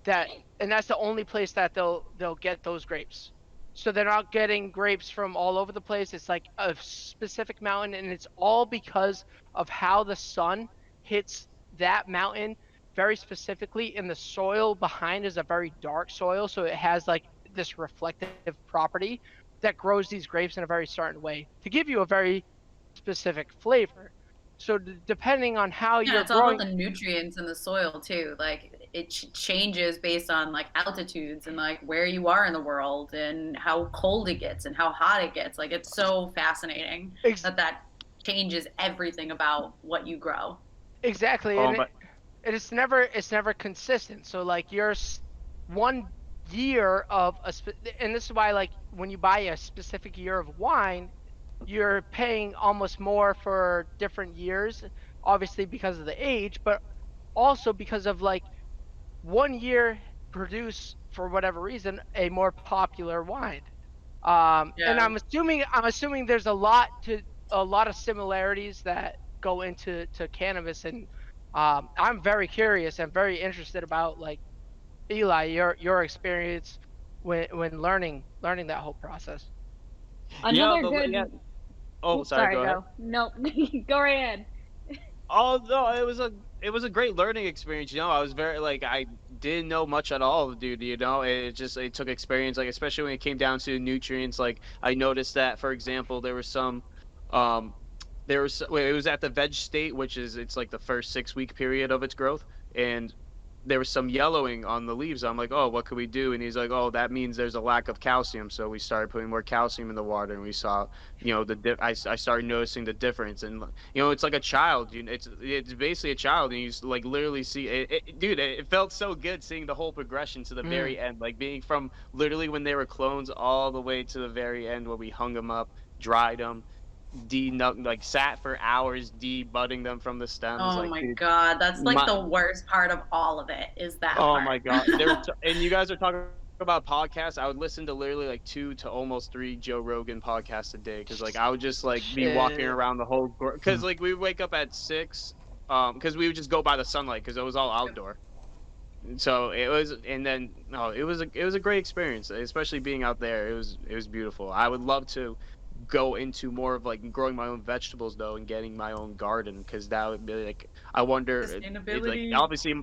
and that's the only place that they'll get those grapes. So they're not getting grapes from all over the place. It's like a specific mountain, and it's all because of how the sun hits that mountain very specifically, and the soil behind is a very dark soil, so it has like this reflective property that grows these grapes in a very certain way to give you a very specific flavor. So depending on how you're it's growing, all about the nutrients in the soil too. Like it changes based on like altitudes and like where you are in the world and how cold it gets and how hot it gets. Like it's so fascinating that changes everything about what you grow. Exactly, Oh, and but it's never consistent. So like your 1 year of and this is why like when you buy a specific year of wine, you're paying almost more for different years, obviously because of the age, but also because of like 1 year produce for whatever reason a more popular wine. And Yeah. I'm assuming there's a lot of similarities that go into cannabis, and I'm very curious and very interested about like Eli, your experience when learning that whole process. yeah, Another but yeah. good. Oh, Oops, sorry. sorry, Go ahead. go. Nope. Go right ahead. Oh no, it was a great learning experience. I was very like I didn't know much at all, dude. It took experience, like especially when it came down to nutrients. Like I noticed that, for example, um, it was at the veg state, which is it's like the first 6 week period of its growth, and there was some yellowing on the leaves. I'm like, oh, what could we do? And he's like, oh, that means there's a lack of calcium. So we started putting more calcium in the water, and we saw, I started noticing the difference. And it's like a child. It's basically a child, and like literally see dude. It felt so good seeing the whole progression to the Mm. very end, like being from literally when they were clones all the way to the very end where we hung them up, dried them, like sat for hours debudding them from the stems. Oh Like, my dude, God, that's like my the worst part of all of it is that oh my part. god, and you guys are talking about podcasts. I would listen to literally like 2 to almost 3 Joe Rogan podcasts a day because like I would just like be walking Shit. around the whole because like we would wake up at 6, because we would just go by the sunlight because it was all outdoor. So it was, and then no, it was a great experience, especially being out there. It was beautiful. I would love to go into more of like growing my own vegetables though and getting my own garden because that would be like I wonder it like Sustainability. obviously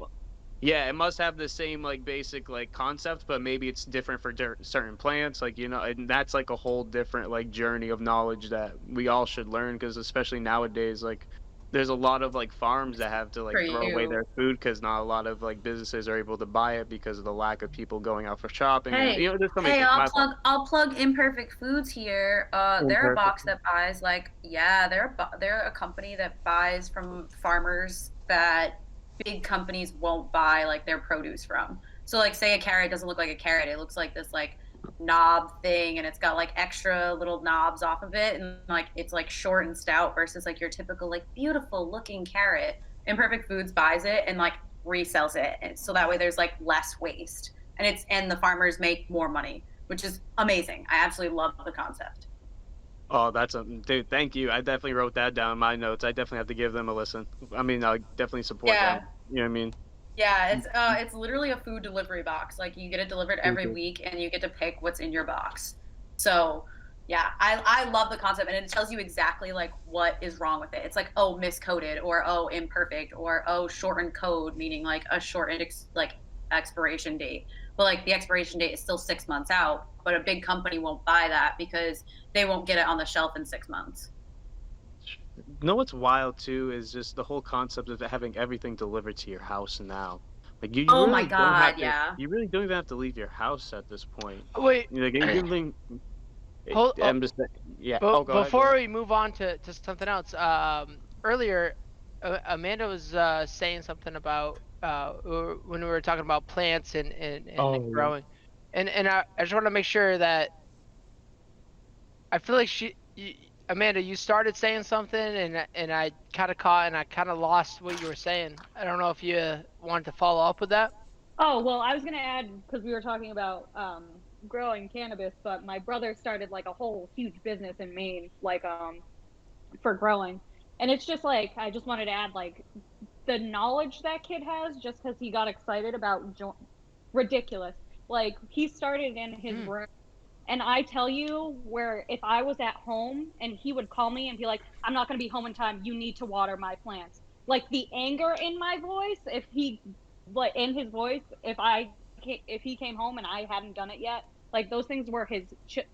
yeah, it must have the same like basic like concept, but maybe it's different for certain plants, like and that's like a whole different like journey of knowledge that we all should learn because especially nowadays like there's a lot of like farms that have to For like throw away you. their food because not a lot of like businesses are able to buy it because of the lack of people going out for shopping and Hey, there's so many hey, things. I'll My fault. plug Imperfect Foods here. They're a Imperfect. box that buys yeah, they're a company that buys from farmers that big companies won't buy like their produce from. So like say a carrot doesn't look like a carrot, it looks like this like knob thing and it's got like extra little knobs off of it and like it's like short and stout versus like your typical like beautiful looking carrot. Imperfect Foods buys it and like resells it. And so that way there's like less waste and the farmers make more money, which is amazing. I absolutely love the concept. Oh, that's a dude. Thank you. I definitely wrote that down in my notes. I definitely have to give them a listen. I mean, I definitely support Yeah. them. You know what I mean? Yeah, it's literally a food delivery box. Like you get it delivered every Mhm. week and you get to pick what's in your box. So yeah, I love the concept and it tells you exactly like what is wrong with it. It's like, oh, miscoded or oh, imperfect or oh, shortened code, meaning like a shortened like expiration date. But like the expiration date is still 6 months out, but a big company won't buy that because they won't get it on the shelf in 6 months. You know what's wild too is just the whole concept of having everything delivered to your house now. Like you Oh my really don't have God, to. yeah. You really don't even have to leave your house at this point. Wait, Like everything. hold. I'm just yeah. But Oh, go ahead. Go before ahead. we move on to something else, earlier, Amanda was saying something about when we were talking about plants and Oh, growing, and I just want to make sure that I feel like Amanda, you started saying something and I kind of caught and I kind of lost what you were saying. I don't know if you wanted to follow up with that. Oh, well, I was going to add because we were talking about growing cannabis, but my brother started like a whole huge business in Maine, like for growing. And it's just like I just wanted to add like the knowledge that kid has just because he got excited about ridiculous. Like he started in his Mm. room, and I tell you, where if I was at home and he would call me and be like, "I'm not going to be home in time. You need to water my plants." Like the anger in my voice, if he like in his voice, if he came home and I hadn't done it yet, like those things were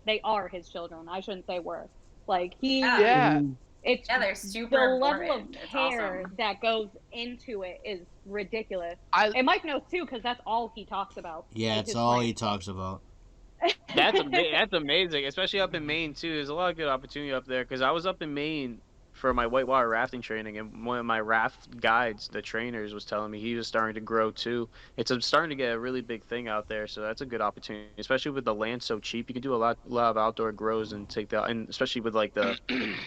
they are his children. I shouldn't say were. Like Yeah. Yeah, it's Yeah, they're the super level of important. It's care awesome. that goes into it is ridiculous. I And Mike knows too, because that's all he talks about Yeah, is it's his all he plants. talks about. that's amazing, especially up in Maine too. There's a lot of good opportunity up there because I was up in Maine for my whitewater rafting training, and one of my raft guides, the trainers, was telling me he was starting to grow too. It's starting to get a really big thing out there, so that's a good opportunity, especially with the land so cheap. You can do a lot of outdoor grows and take that, and especially with like the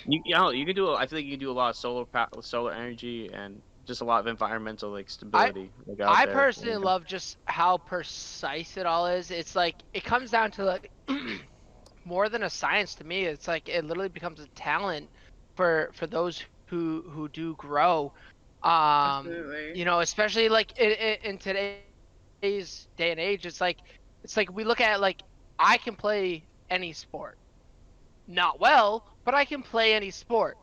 you can do. I feel like you can do a lot of solar energy and just a lot of environmental like stability like out I there. personally love just how precise it all is. It's like it comes down to like more than a science to me. It's like it literally becomes a talent for those who do grow. Absolutely. You know, especially like in today's day and age, it's like we look at it like I can play any sport. Not well, but I can play any sport.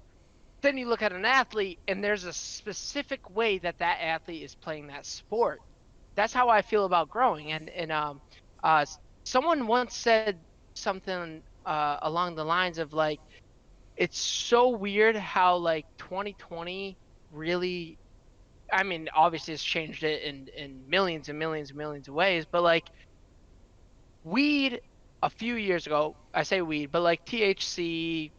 Then you look at an athlete and there's a specific way that athlete is playing that sport. That's how I feel about growing. And someone once said something along the lines of like, it's so weird how like 2020 really, I mean, obviously it's changed it in millions and millions and millions of ways, but like weed a few years ago, I say weed, but like THC,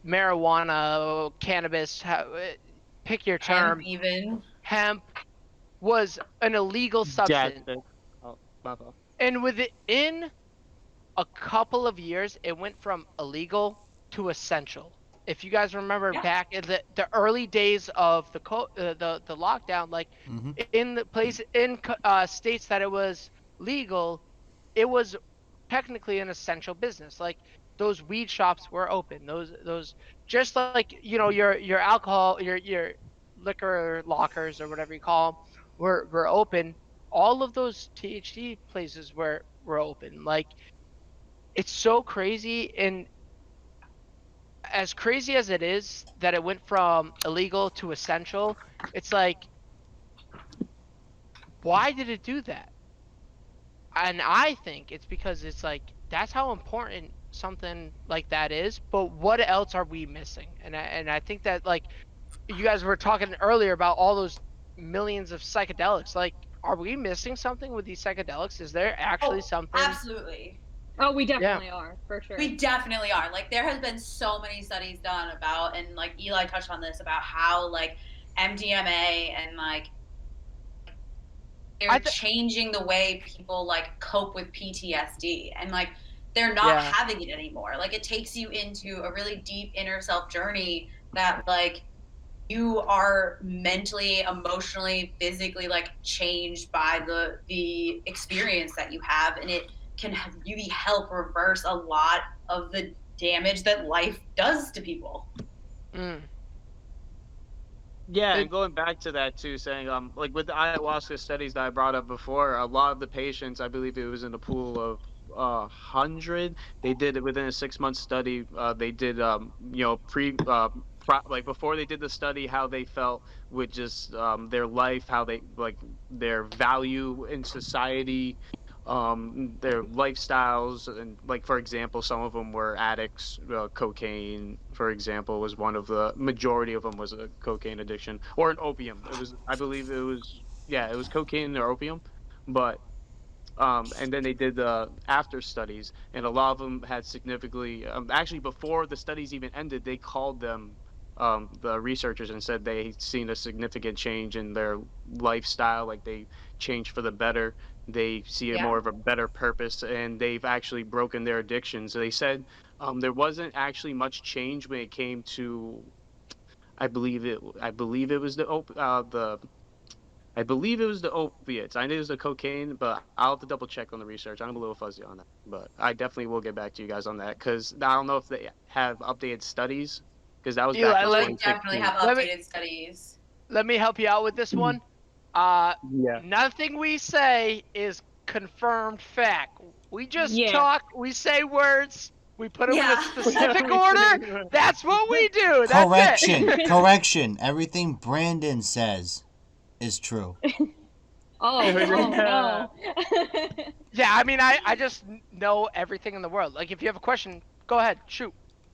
marijuana, cannabis, pick your term, hemp was an illegal substance. Oh, my fault. And within a couple of years, it went from illegal to essential. If you guys remember back in the early days of the lockdown, like in the place in states that it was legal, it was technically an essential business. Like those weed shops were open. Those just like your alcohol, your liquor lockers or whatever you call them were open. All of those THC places were open. Like it's so crazy, and as crazy as it is that it went from illegal to essential, it's like, why did it do that? And I think it's because it's like that's how important something like that is, but what else are we missing? And I think that like you guys were talking earlier about all those millions of psychedelics, like are we missing something with these psychedelics? Is there actually something? Absolutely. Oh, we definitely are, for sure. We definitely are. Like there has been so many studies done about, and like Eli touched on this, about how like MDMA and like they're changing the way people like cope with PTSD, and like they're not having it anymore. Like it takes you into a really deep inner self journey that like you are mentally, emotionally, physically like changed by the experience that you have, and it can really help reverse a lot of the damage that life does to people. Yeah, and going back to that too, saying like with the ayahuasca studies that I brought up before, a lot of the patients, I believe it was in a pool of 100. They did it within a 6-month study. They did like before they did the study, how they felt with just their life, how they like their value in society, their lifestyles, and like for example, some of them were addicts. Cocaine, for example, was one of the majority of them was a cocaine addiction or an opium. It was, I believe it was cocaine or opium, but and then they did the after studies, and a lot of them had significantly actually before the studies even ended, they called them the researchers and said they seen a significant change in their lifestyle, like they changed for the better. They see more of a better purpose, and they've actually broken their addictions. So they said there wasn't actually much change when it came to, I believe it was I believe it was the opiates. I knew it was the cocaine, but I'll have to double check on the research. I'm a little fuzzy on that, but I definitely will get back to you guys on that, because I don't know if they have updated studies, because that was back in 2016. They definitely have updated studies. Let me help you out with this one. Nothing we say is confirmed fact. We just talk. We say words. We put them in a specific order. That's what we do. That's Correction. Everything Brandon says is true. No. Yeah, I mean, I just know everything in the world. Like, if you have a question, go ahead, shoot.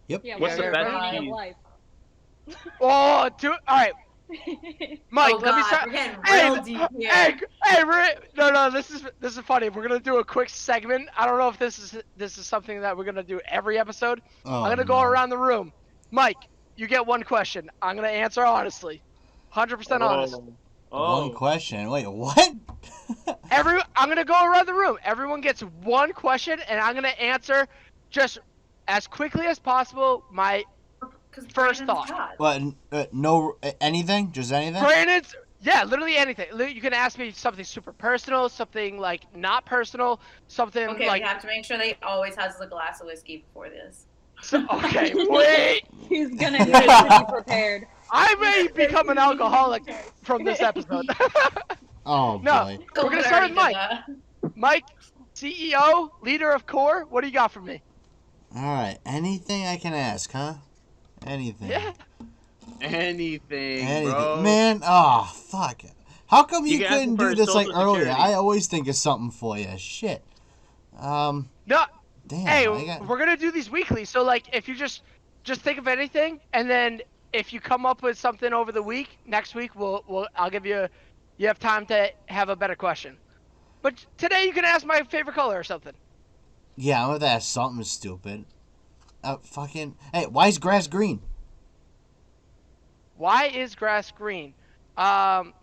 Yep. Yeah, What's the best of life? All right. Mike, let me start. We're getting real deep here. No, this is funny. We're gonna do a quick segment. I don't know if this is something that we're gonna do every episode. I'm gonna go around the room. Mike, you get one question. I'm gonna answer honestly, 100% honest. One question. Wait, what? I'm gonna go around the room. Everyone gets one question, and I'm gonna answer just as quickly as possible. My first thought. What? No, anything? Just anything? Brandon's, yeah, literally anything. You can ask me something super personal, something like not personal, something Okay, like. we have to make sure that he always has a glass of whiskey before this. Okay, wait. He's gonna need to be prepared. I may become an alcoholic from this episode. Oh, No, boy. we're gonna start with Mike. Mike, CEO, leader of CoRR. What do you got for me? All right. Anything I can ask, huh? Anything. Yeah. Anything, bro. Man, oh, fuck. How come you can ask couldn't him for do this like Social earlier? Security. I always think of something for you. Shit. No. Damn. Hey, I got... we're gonna do these weekly. So like, if you just think of anything, and then if you come up with something over the week, next week I'll give you. You have time to have a better question. But today you can ask my favorite color or something. Yeah, I'm gonna ask something stupid. Fucking. Hey, why is grass green? Why is grass green? In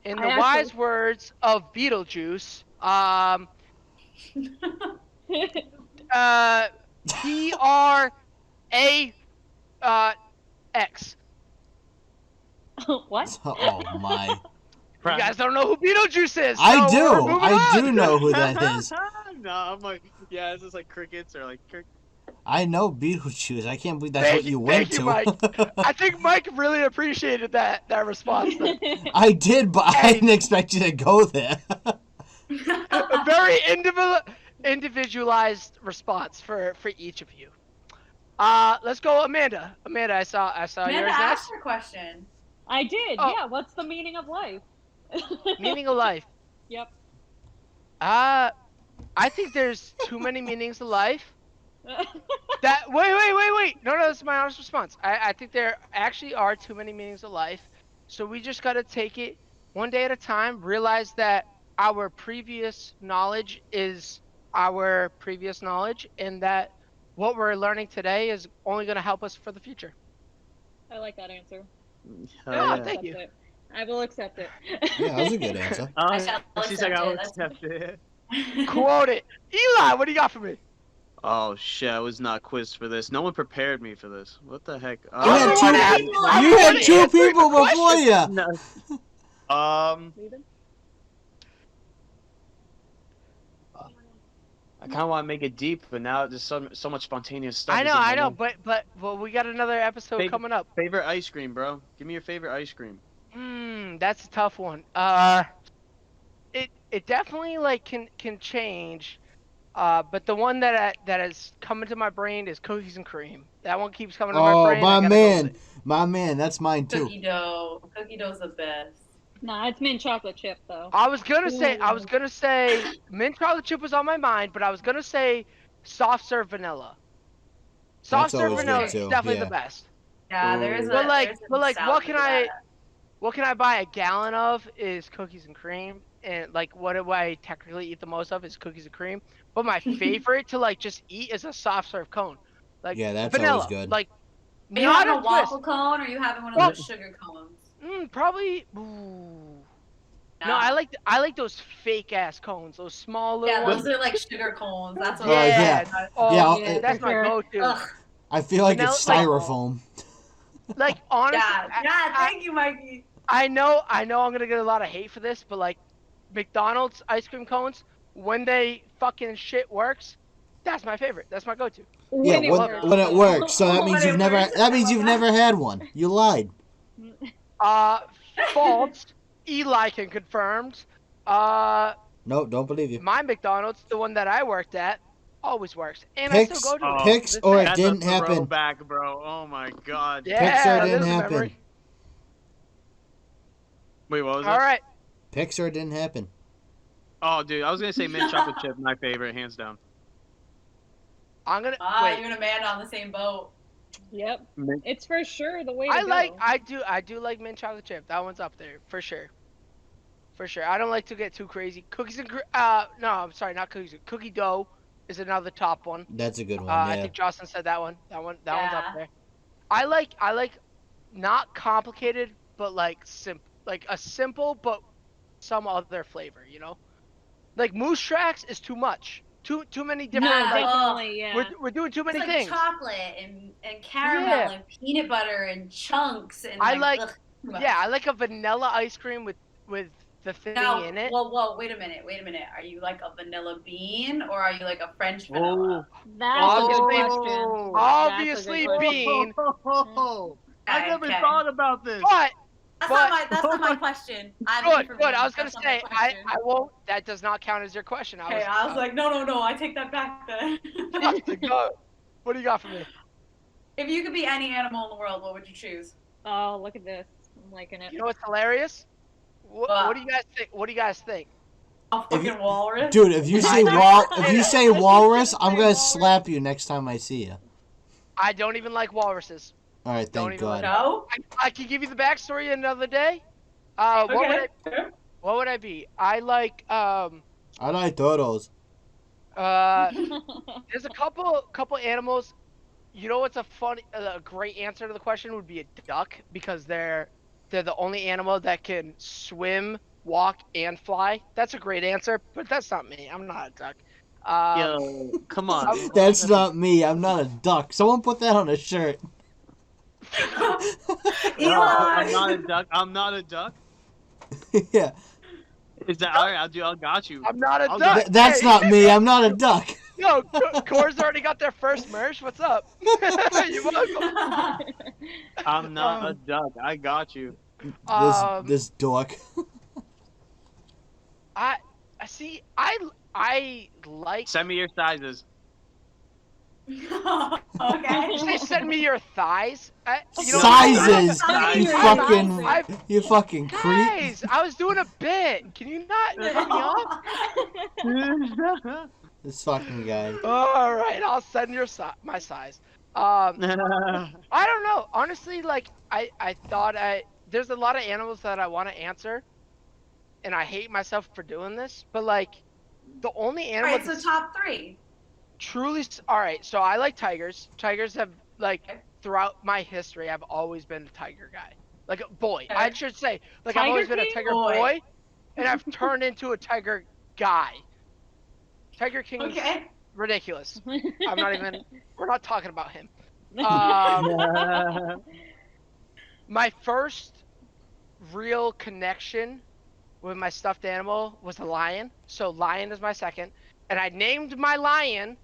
the wise words of Beetlejuice, P-R-A-X. What? Oh my. You guys don't know who Beetlejuice is. So I we're do. moving I on. do know who that is. No, I'm like, yeah, it's just like crickets or like. I know Beetlejuice. I can't believe that's what you went to. Mike. I think Mike really appreciated that response. I did, but I didn't expect you to go there. A very individualized response for each of you. Let's go, Amanda. Amanda, I saw Amanda yours asked next. her question. I did. Oh. Yeah. What's the meaning of life? Meaning of life. Yep. I think there's too many meanings of life. Wait. No, that's my honest response. I think there actually are too many meanings of life. So we just got to take it one day at a time, realize that our previous knowledge is our previous knowledge, and that what we're learning today is only going to help us for the future. I like that answer. Yeah, thank you. I will accept it. Yeah, that was a good answer. I shall She's like, accept I'll it. accept it. Quote it. Eli, what do you got for me? Oh shit, I was not quizzed for this. No one prepared me for this. What the heck? You had two people before you. No. I kind of want to make it deep, but now there's so much spontaneous stuff. I know, but we got another episode coming up. Favorite ice cream, bro? Give me your favorite ice cream. That's a tough one. It definitely like can change. But the one that has come into my brain is cookies and cream. That one keeps coming to my brain. Oh, my man, that's mine too. Cookie dough's the best. Nah, it's mint chocolate chip though. I was gonna say mint chocolate chip was on my mind, but I was gonna say soft serve vanilla. Soft serve vanilla is definitely the best. Yeah, there's But what can I buy a gallon of is cookies and cream, and like what do I technically eat the most of is cookies and cream. But my favorite to like just eat is a soft serve cone. Like yeah, that's vanilla. always good. Like are you having a waffle cone or are you having one of those sugar cones? Probably. Ooh. No, I like those fake ass cones, those small little ones. Yeah, those are like sugar cones. That's what. That's my go-to. Ugh. I feel like it's styrofoam. Like honestly, yeah. Thank you, Mikey. I know I'm gonna get a lot of hate for this, but like McDonald's ice cream cones, when they fucking shit works, that's my favorite. That's my go-to. Yeah, when it works. So that means you've never had one. You lied. False. Eli can confirm. No, don't believe you. My McDonald's, the one that I worked at, always works, and Picks, I still go to it. Picks or it didn't happen. Back, bro. Oh my god. Yeah, Picks or it didn't happen. Wait, what was that? All right. Picks or it didn't happen. Oh, dude, I was gonna say mint chocolate chip, my favorite, hands down. I'm gonna. You're gonna man on the same boat. Yep. It's for sure the way to go. I do like mint chocolate chip. That one's up there for sure. For sure. I don't like to get too crazy. Cookies and no, I'm sorry, not cookies. Cookie dough is another top one. That's a good one. I think Justin said that one. That one's up there. I like not complicated, but like a simple but some other flavor. You know, like moose tracks is too much. Too many different. No, like, definitely, yeah. we're doing too many It's like things. chocolate and caramel Yeah. and peanut butter and chunks and I like ugh, too much. Yeah, I like a vanilla ice cream with the thing Now, in it. whoa, wait a minute. Are you like a vanilla bean or are you like a French vanilla? That's a good Obviously- question. Obviously That's a good bean, I never Okay. thought about this. but That's not my question. good. I was gonna say I won't. That does not count as your question. Okay, I was like, no, I take that back then. Go. What do you got for me? If you could be any animal in the world, what would you choose? Oh, look at this. I'm liking it. You know what's hilarious? What do you guys think? What do you guys think? A fucking walrus? Dude, if you say walrus, I'm gonna slap you next time I see you. I don't even like walruses. All right, Don't thank even God. No? I can give you the backstory another day. Okay. What would I be? I like I like turtles. there's a couple animals. You know what's a great answer to the question would be a duck, because they're the only animal that can swim, walk, and fly. That's a great answer, but that's not me. I'm not a duck. Yo, come on. That's not me. I'm not a duck. Someone put that on a shirt. No, I'm not a duck. I'm not a duck. Yeah. Is that all right? I got you. I'm not a I'll duck. That's Hey, not me. I'm not a duck. Yo, Core's already got their first merch. What's up? You welcome. I'm not a duck. I got you. This dork. I see. I like. Send me your sizes. Okay. You say send me your thighs. Sizes. You fucking. I've- You fucking creep. Guys, I was doing a bit. Can you not cut me off? This fucking guy. All right, I'll send my size. I don't know. Honestly, like I thought there's a lot of animals that I want to answer, and I hate myself for doing this. But like, the only animal Alright, so that's top 3. truly all right. So I like tigers. Tigers have like throughout my history, I've always been a tiger guy. Like a boy, Okay. I should say. Like I've always been a tiger boy, and I've turned into a tiger guy. Tiger King is ridiculous. I'm not even. We're not talking about him. My first real connection with my stuffed animal was a lion. So lion is my second, and I named my lion.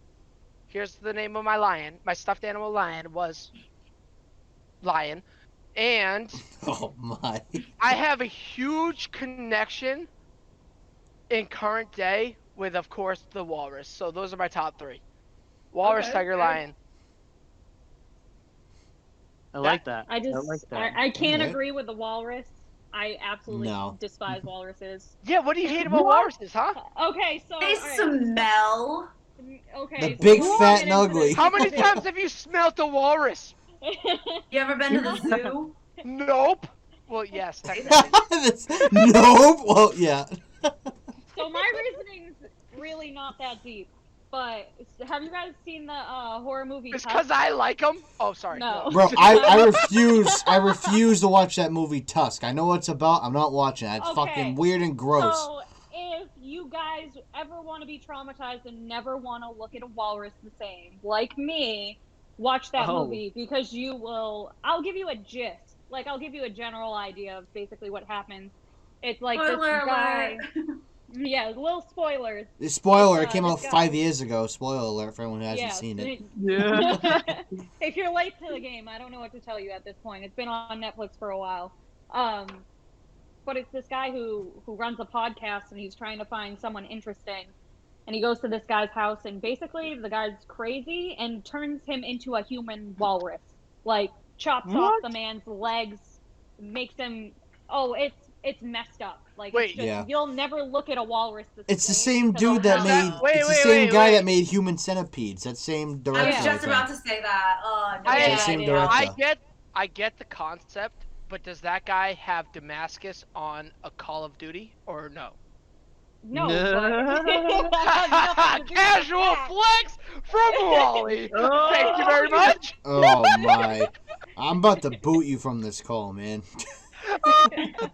Here's the name of my lion. My stuffed animal lion was Lion, and Oh my. I have a huge connection in current day with, of course, the walrus. So those are my top 3. Walrus, tiger, lion. I like that. I just, like that. I can't Okay. agree with the walrus. I absolutely No. despise walruses. Yeah, what do you hate about walruses, huh? Okay, so They alright, smell. okay, The so big, we'll fat, get and into ugly. this. How many times have you smelt a walrus? You ever been to the zoo? Nope. Well, yes, technically. Nope. Well, yeah. So my reasoning's really not that deep. But have you guys seen the horror movie? It's Tusk? because I like them. Oh, sorry. No. Bro, I refuse to watch that movie Tusk. I know what it's about. I'm not watching it. It's Okay. fucking weird and gross. So if you guys ever want to be traumatized and never want to look at a walrus the same, like me, watch that movie because you will. I'll give you a gist. Like I'll give you a general idea of basically what happens. It's like Spoiler this guy. alert. Yeah, little spoilers. The spoiler, it came this out guy- 5 years ago. Spoiler alert for anyone who hasn't seen it. Yeah. If you're late to the game, I don't know what to tell you at this point. It's been on Netflix for a while. But it's this guy who runs a podcast and he's trying to find someone interesting. And he goes to this guy's house and basically the guy's crazy and turns him into a human walrus. Like chops off the man's legs, makes him it's messed up. Like Wait. it's just, Yeah. You'll never look at a walrus the It's the way same because dude that of made. how- It's the same guy that made Human Centipedes. That same director. I was just I think. about to say that. No, I- It's the same director. I get the concept, but does that guy have Damascus on a Call of Duty or no? No. No. But that has nothing to do with Casual that. flex from Wally. Thank you very much. Oh my. I'm about to boot you from this call, man.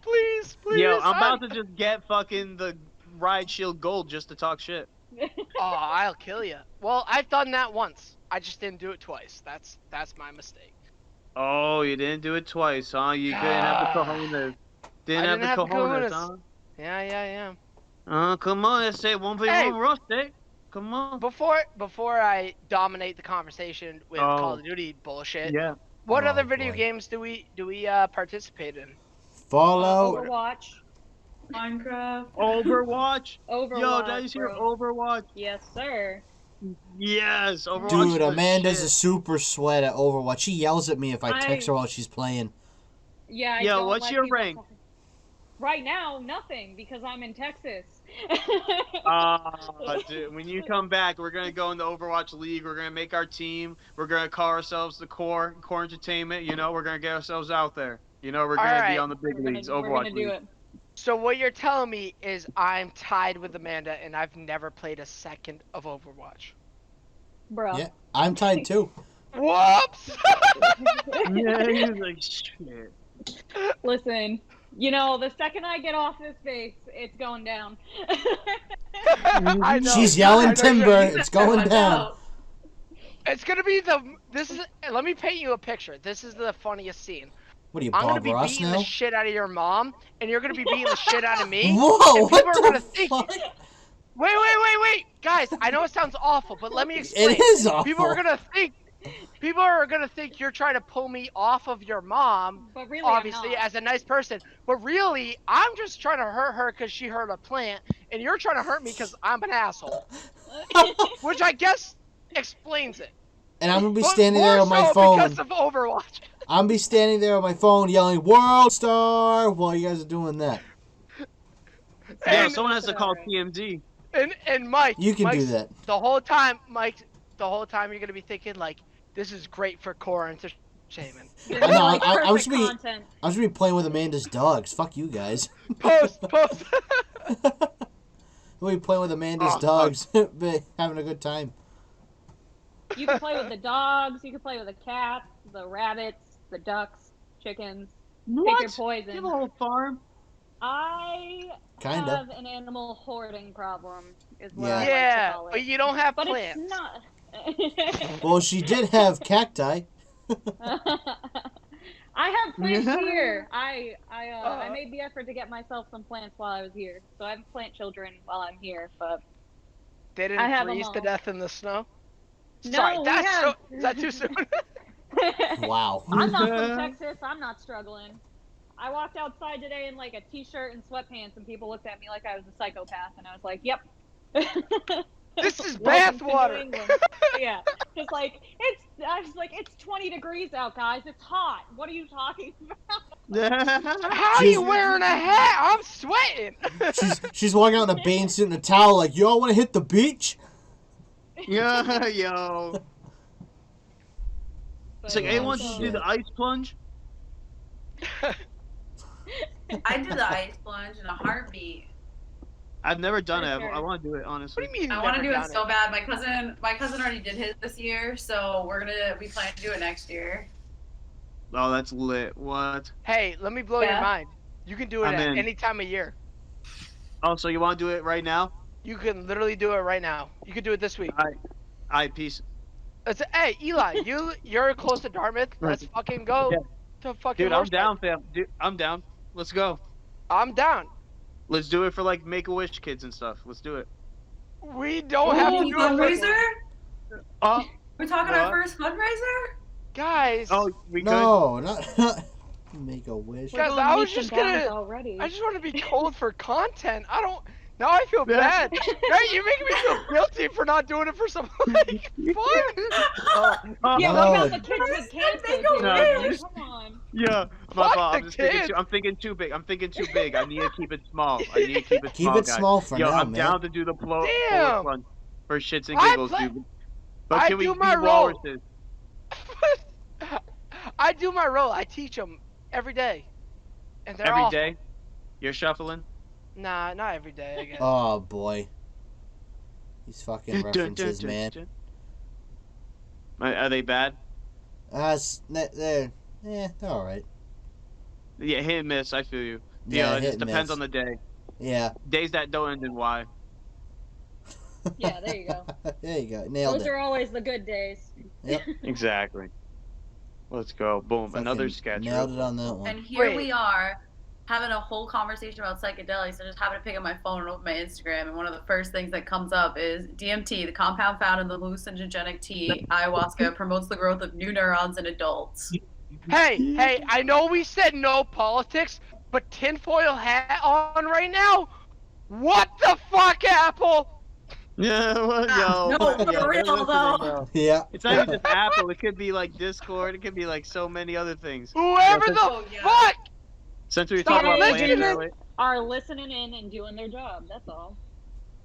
Please. Yo, I'm about to just get fucking the Riot Shield Gold just to talk shit. Oh, I'll kill you. Well, I've done that once. I just didn't do it twice. That's my mistake. Oh, you didn't do it twice, huh? You couldn't have the cojones. Didn't have the cojones, huh? Yeah. Come on, let's say 1v1 Hey. rustic. Come on. Before I dominate the conversation with Call of Duty bullshit, Yeah. what Oh, other video boy. games do we participate in? Fallout. Overwatch. Minecraft. Overwatch. Overwatch. Yo, did you hear bro. Overwatch? Yes, sir. Yes, Overwatch. Dude, was Amanda's shit. a super sweat at Overwatch. She yells at me if I text her while she's playing. Yeah. I Yo, don't what's like your people rank? talking- Right now, nothing because I'm in Texas. Dude, when you come back, we're gonna go in the Overwatch League. We're gonna make our team. We're gonna call ourselves the Core Entertainment. You know, we're gonna get ourselves out there. You know, we're gonna be Alright. on the big leagues. We're Overwatch gonna do League. it. So what you're telling me is I'm tied with Amanda, and I've never played a second of Overwatch. Bro. Yeah, I'm tied too. Whoops! Yeah, he's like shit. Listen, the second I get off this base, it's going down. I know. She's I yelling know timber. you're- It's going Watch down. out. It's gonna be let me paint you a picture. This is the funniest scene. What are you, I'm gonna Bob be Ross beating now? the shit out of your mom, and you're gonna be beating the shit out of me. Whoa! and people What are gonna the think. fuck? Wait, guys! I know it sounds awful, but let me explain. It is awful. People are gonna think you're trying to pull me off of your mom, But really, obviously I'm not. as a nice person. But really, I'm just trying to hurt her because she hurt a plant, and you're trying to hurt me because I'm an asshole. Which I guess explains it. And I'm gonna be But standing there more on my so phone. because of Overwatch. I'm gonna be standing there on my phone yelling "World Star" while you guys are doing that. Yeah, And- someone has to call Alright. TMZ. And Mike, You can do Mike's- that. The whole time you're gonna be thinking like, this is great for core entertainment. This I is know, like I was perfect be- content. I'm just gonna be playing with Amanda's dogs. Fuck you guys. Post. We'll be playing with Amanda's Oh, fuck. dogs, be having a good time. You can play with the dogs. You can play with the cats, the rabbits, the ducks, chickens. Pick your What? You poison. have a whole farm? I Kinda. have an animal hoarding problem, is what Yeah. I like to Yeah, call it. but you don't have But plants. it's not. Well, she did have cacti. I have plants here. I made the effort to get myself some plants while I was here, so I have plant children while I'm here. But They I didn't have 'em freeze to all. death in the snow. No, Sorry, we that's have- is that too soon? Wow. I'm not from Texas. I'm not struggling. I walked outside today in like a t-shirt and sweatpants, and people looked at me like I was a psychopath, and I was like, "Yep." This is Welcome to New bathwater. England. Yeah, just like I was like, it's 20 degrees out, guys. It's hot. What are you talking about? How are She's- you wearing a hat? I'm sweating. She's walking out in a bathing suit and a towel like, y'all want to hit the beach? Yeah, yo. It's like, But, anyone Oh, should shit. do the ice plunge? I do the ice plunge in a heartbeat. I've never done it. For sure. I want to do it, honestly. What do you mean? I you've want to never do done it so bad. My cousin already did his this year, so we plan to do it next year. Oh, that's lit. What? Hey, let me blow your Yeah. mind. You can do it I'm at in. any time of year. Oh, so you want to do it right now? You can literally do it right now. You can do it this week. All right, peace. Hey, Eli, you're close to Dartmouth. Let's fucking go Yeah. to fucking. Dude, I'm horseback. down, fam. Dude, I'm down. Let's go. I'm down. Let's do it for like Make-A-Wish kids and stuff. Let's do it. We don't have to Ooh, do it, fundraiser? Oh, We're talking What? our first fundraiser? guys. oh, we could. No, not make a wish. Guys, We're going I was leaps and just gonna- bounds already. I just want to be cold for content. I don't. Now I feel bad. Right? You're making me feel guilty for not doing it for some like fun. Oh, Yeah, No. what about the kids with cancer? Make dude? a No. Like, come on. yeah. My Fuck fault. the I'm just thinking kids. I'm thinking too big. I'm thinking too big. I need to keep it small. I need to keep it Keep small, it guys. small for Yo, now, I'm man. down to do the floor Damn. plunge for shits and I giggles, play- dude. But I can we do be my role. walruses? I do my role. I teach them every day, and they're Every awful. day? You're shuffling? Nah, not every day. I guess. Oh boy. These fucking references, man. Are they bad? They're they're all right. Yeah, hit and miss. I feel you. Yeah, It hit just and depends miss. on the day. Yeah. Days that don't end in Y. Yeah, there you go. There you go. Nailed Those it. are always the good days. Yep. Exactly. Let's go. Boom. Another Fucking sketch. nailed real it on quick. that one. And here Wait. we are having a whole conversation about psychedelics. I just happened to pick up my phone and open my Instagram, and one of the first things that comes up is DMT, the compound found in the hallucinogenic tea, ayahuasca, promotes the growth of new neurons in adults. Hey, I know we said no politics, but tinfoil hat on right now? What the fuck, Apple? Yeah, well, yo. No, for yo, real, they're listening, though. bro. Yeah. It's not even just Apple. It could be like Discord. It could be like so many other things. Whoever Yeah, the Oh, yeah. fuck! Since we were Stop talking about plants listening. earlier. Are listening in and doing their job. That's all.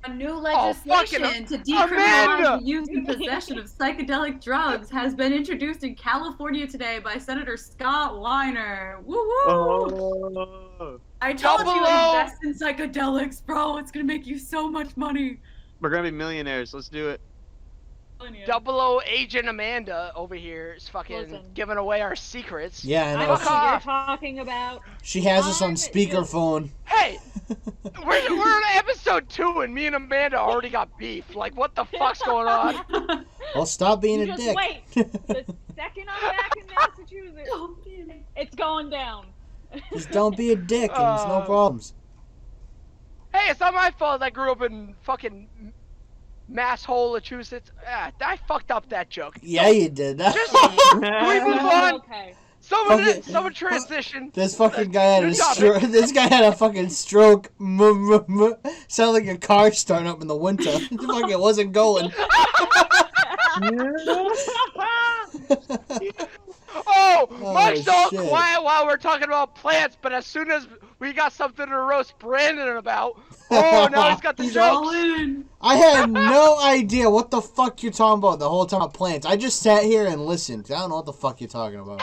A new Oh, fucking legislation to Amanda! decriminalize the use and possession of psychedelic drugs has been introduced in California today by Senator Scott Weiner. Woo woo! Oh. I told you, Double-O. invest in psychedelics, bro. It's gonna make you so much money. We're gonna be millionaires. Let's do it. 00 Agent Amanda over here is fucking Listen. giving away our secrets. Yeah, I I know. know Fuck what you're off. talking about. She has us on I'm just- speakerphone. Hey, we're on episode 2 and me and Amanda already got beef. Like, what the fuck's going on? Well, stop being You a just dick. wait. The second I'm back in Massachusetts, it's going down. Just don't be a dick, and it's no problems. Hey, it's not my fault I grew up in fucking Massachusetts. I fucked up that joke. Yeah, you did. Can we move on? Okay. Fucking- Someone transition. This fucking guy had a Good job, stroke. This guy had a fucking stroke. Sound like a car starting up in the winter. It wasn't going. Oh, Oh, Mike's all shit. quiet while we're talking about plants, but as soon as we got something to roast Brandon about, oh, now he's got the He's all jokes. in. I had no idea what the fuck you're talking about the whole time about plants. I just sat here and listened. I don't know what the fuck you're talking about.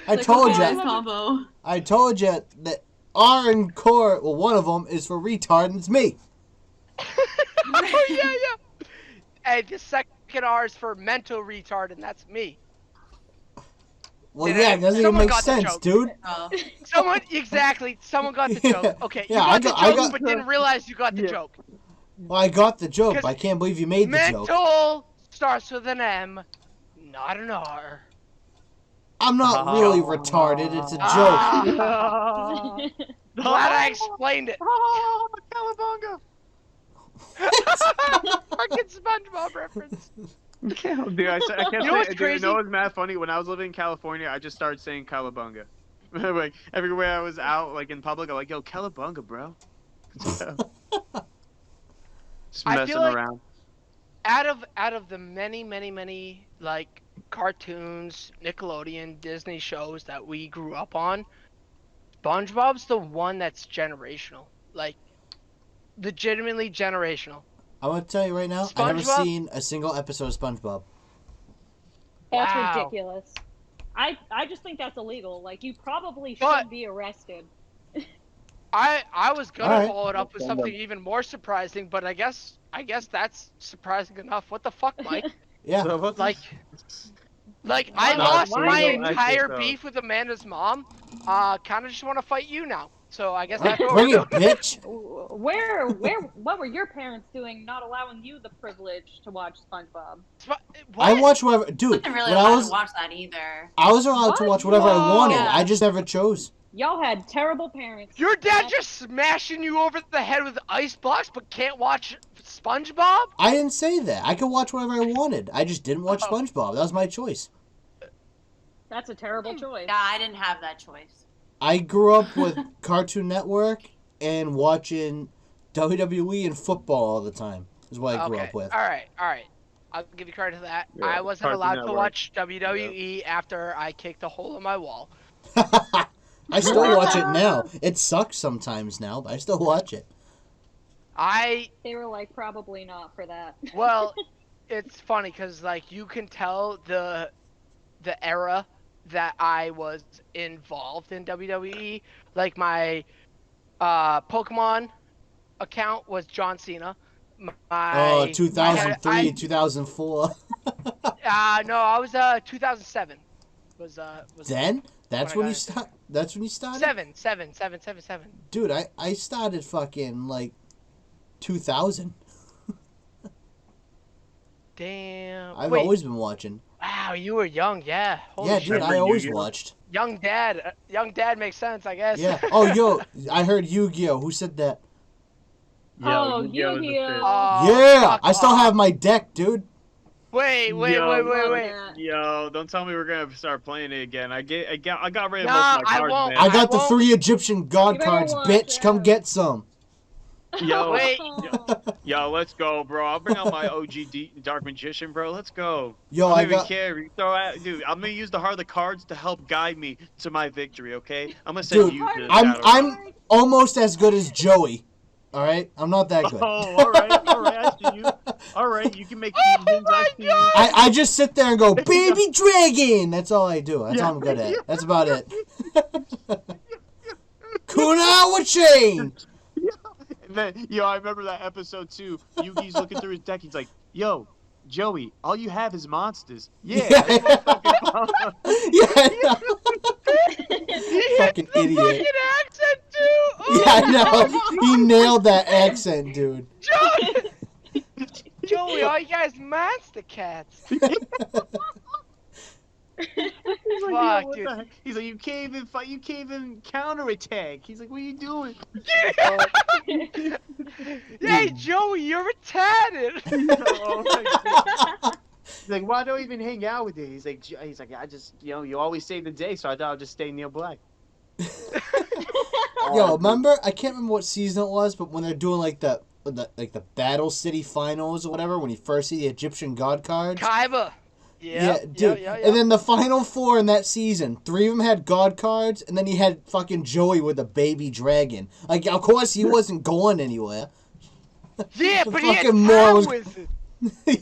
I Like told a nice you. combo. I told you that R and core. Well, one of them is for retard, and it's me. Oh, yeah. Hey, the second R is for mental retard, and that's me. Well, Did yeah, it doesn't even someone make got the sense, joke. dude. Oh. Someone got the joke. Okay, you Yeah, got I the joke, got- but didn't realize you got the Yeah. joke. Well, I got the joke. But I 'Cause can't believe you made the joke. Mental starts with an M, not an R. I'm not really retarded. It's a joke. Oh, Glad I explained it. oh, Cowabunga. Fucking SpongeBob reference. Dude, I can't You know say. what's Dude, crazy? you know what's mad funny? When I was living in California, I just started saying Cowabunga. Like everywhere I was out, like in public, I'm like, "Yo, Cowabunga, bro." Just I messing feel like- around. Out of the many like cartoons, Nickelodeon, Disney shows that we grew up on, SpongeBob's the one that's generational. Like, legitimately generational. I'm gonna tell you right now. I've never SpongeBob? seen a single episode of SpongeBob. That's Wow. ridiculous. I just think that's illegal. Like, you probably should But- be arrested. I was gonna Alright. follow it up with something even more surprising, but I guess that's surprising enough. What the fuck, Mike? Yeah. So what the- Like, I No, lost why my are you- entire I think so. beef with Amanda's mom. Kind of just want to fight you now. So I guess that's what Bring we're it, doing. bitch. What were your parents doing not allowing you the privilege to watch SpongeBob? What? I watch whatever, I dude. wasn't really When I allowed was, to watch that either. I was allowed to What? watch whatever I wanted. Yeah. I just never chose. Y'all had terrible parents. Your dad just smashing you over the head with ice blocks, but can't watch SpongeBob? I didn't say that. I could watch whatever I wanted. I just didn't watch Oh. SpongeBob. That was my choice. That's a terrible choice. Yeah, I didn't have that choice. I grew up with Cartoon Network and watching WWE and football all the time. Is what I grew Okay. up with. All right. I'll give you credit to that. Yeah, I wasn't Cartoon allowed to Network. watch WWE after I kicked a hole in my wall. I still watch it now. It sucks sometimes now, but I still watch it. They were like, probably not for that. Well, it's funny because like you can tell the era that I was involved in WWE. Like my Pokemon account was John Cena. Oh, 2003, I- 2004. No, I was 2007 Was Then that's I when got you into start. That's when you started. 7. Dude, I started fucking like 2000. Damn. I've Wait. always been watching. Wow, you were young. Yeah. Holy Yeah, shit. dude, I Remember always Yu-Gi-Oh? watched. Young dad. Young dad makes sense, I guess. Yeah. Oh, yo, I heard Yu-Gi-Oh. Who said that? Oh, Yu-Gi-Oh! is the shit. Yu-Gi-Oh! Yeah, fuck I still off. have my deck, dude. Wait. Love Wait. that. Yo, don't tell me we're gonna start playing it again. I got rid of Nah, most of my I cards, won't. man. I got the won't. 3 Egyptian god You better cards, watch bitch. Come out. get some. Yo, Wait. yo, let's go, bro. I'll bring out my OG Dark Magician, bro. Let's go. Yo, I I don't even got. care. You throw out, dude. I'm gonna use the heart of the cards to help guide me to my victory. Okay, I'm gonna send Dude, you to the I'm shadow. I'm almost as good as Joey. All right, I'm not that good. Oh, all right. I see you. All right, you can make fusions. I see you. I just sit there and go, baby dragon. That's all I do. That's all I'm good at. That's about it. Kunawa chain. Man, yo, I remember that episode too. Yugi's looking through his deck. He's like, "Yo, Joey, all you have is monsters." Yeah. Yeah, I know. Fucking idiot. Fucking accent, dude. Yeah, I know. He nailed that accent, dude. Joey, all you guys monster cats. Fuck, dude. He's like, you can't even fight. You can't even counterattack. He's like, what are you doing? Hey, Joey, you're retarded. Oh my God. He's like, why don't you even hang out with you? He's like, I just, you always save the day, so I thought I'd just stay Neil Black. Yo, remember? I can't remember what season it was, but when they're doing like the Battle City finals or whatever, when you first see the Egyptian god cards. Kaiba. Yeah, dude. And then the final 4 in that season, 3 of them had god cards, and then you had fucking Joey with a baby dragon. Like, of course, he wasn't going anywhere. Yeah, The but he had fucking Moor was- time wizard.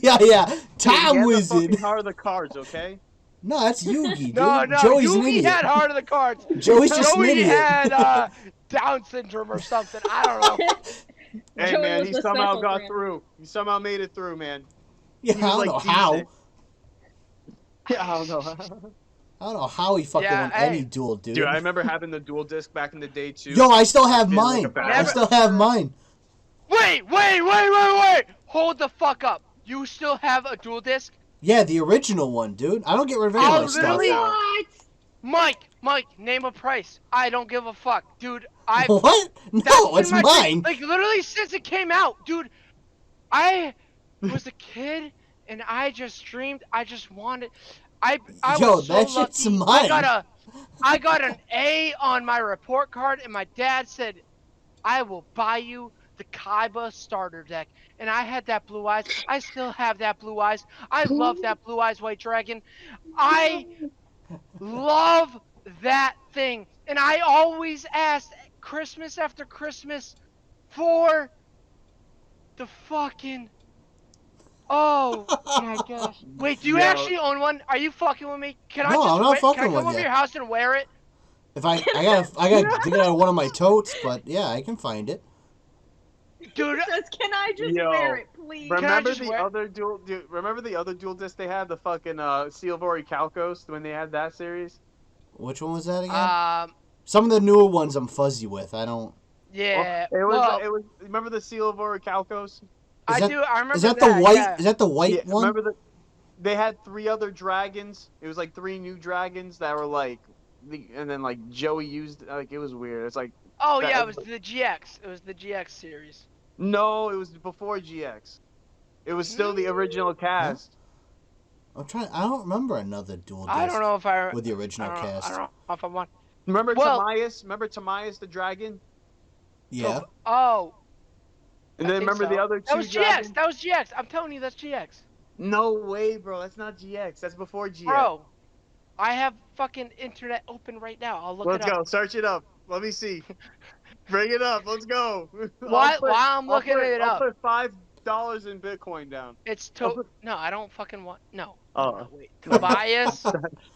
yeah. He Time had the wizard. fucking heart of the cards, okay? No, that's Yugi, dude. No, Joey's an Yugi idiot. had heart of the cards. Joey's just an Joey idiot. had Down syndrome or something. I don't know. Hey, Joey man, was he the somehow special got brand. through. He somehow made it through, man. Yeah, He I was, don't like, know how. decent. Yeah, I don't know. I don't know how he fucking Yeah, won hey. any duel, dude. Dude, I remember having the dual disc back in the day, too. Yo, I still have It's been like mine. a bad I habit. still have mine. Wait. Hold the fuck up. You still have a dual disc? Yeah, the original one, dude. I don't get rid of any of Oh, my stuff. literally? What? Mike, name a price. I don't give a fuck. Dude, I What? That's No, been it's my mine. thing. Like, literally since it came out, dude. I was a kid and I just streamed. I just wanted. I Yo, was so that shit's lucky. mine. I got an A on my report card, and my dad said, "I will buy you the Kaiba starter deck." And I had that blue eyes. I still have that blue eyes. I love that blue eyes white dragon. I love that thing. And I always asked Christmas after Christmas for the fucking. Oh my gosh. Wait, do you Yo. actually own one? Are you fucking with me? Can I No, just I'm not can I fucking come with over you. your house and wear it? If I got to get out one of my totes, but yeah, I can find it. Dude, Says, can I just Yo, wear it, please? Remember just the wear- other dual? Remember the other dual disc they had? The fucking Silvori Calcos when they had that series. Which one was that again? um, Some of the newer ones I'm fuzzy with. I don't. yeah. It was. well, It was. Remember the Silvori Calcos? I that- do. I remember Is that the that, white? yeah. Is that the white Yeah, one? remember they had 3 other dragons. It was like 3 new dragons that were like, and then like Joey used like it was weird. It's like Oh that- yeah, it was the GX. It was the GX series. no, it was before GX. It was still the original cast. I'm trying. I don't remember another dual disc I don't know if I. with the original I don't know, cast. I don't know if I want. Remember Well- Timaeus? Remember Timaeus the dragon? Yeah. Oh. And I then think remember the so. other 2 That was dragons? GX. That was GX. I'm telling you, that's GX. No way, bro. That's not GX. That's before GX. Bro, I have fucking internet open right now. I'll look Let's it go. up. Search it up. Let me see. Bring it up. Let's go. While I'm looking it I'll up, put $5 in Bitcoin down. it's I'll to. put- No, I don't fucking want. No. Oh. No, wait. Tobias.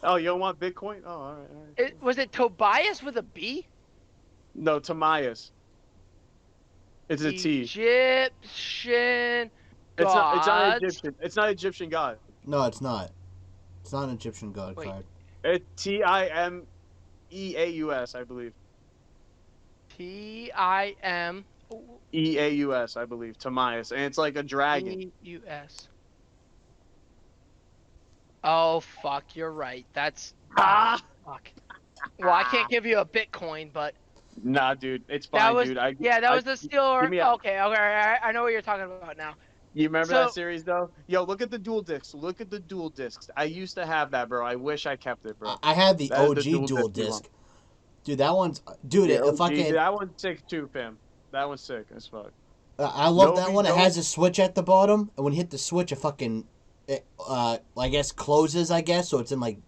Oh, you don't want Bitcoin? Oh, all right. Was it Tobias with a B? No, Timaeus. It's a T. Egyptian. It's not gods. Egyptian. It's not Egyptian god. No, it's not. It's not an Egyptian god Wait. card. It's Timeaus, I believe. Timeaus. Eaus, I believe. Timeaus, and it's like a dragon. Oh fuck, you're right. That's Ah! fuck. Well, I can't give you a Bitcoin, but Nah, dude, it's that fine, was dude. that was the steel. give me a- Okay, I know what you're talking about now. You remember So- that series though? Yo, look at the dual discs. Look at the dual discs. I used to have that, bro. I wish I kept it, bro. I had the That is OG the dual disc you disc. want. Dude, that one's dude. Yeah, It OG, fucking. that one's sick too, fam. That one's sick as fuck. I love that No, one. It no. has a switch at the bottom, and when you hit the switch, it fucking, I guess closes. I guess so. It's in like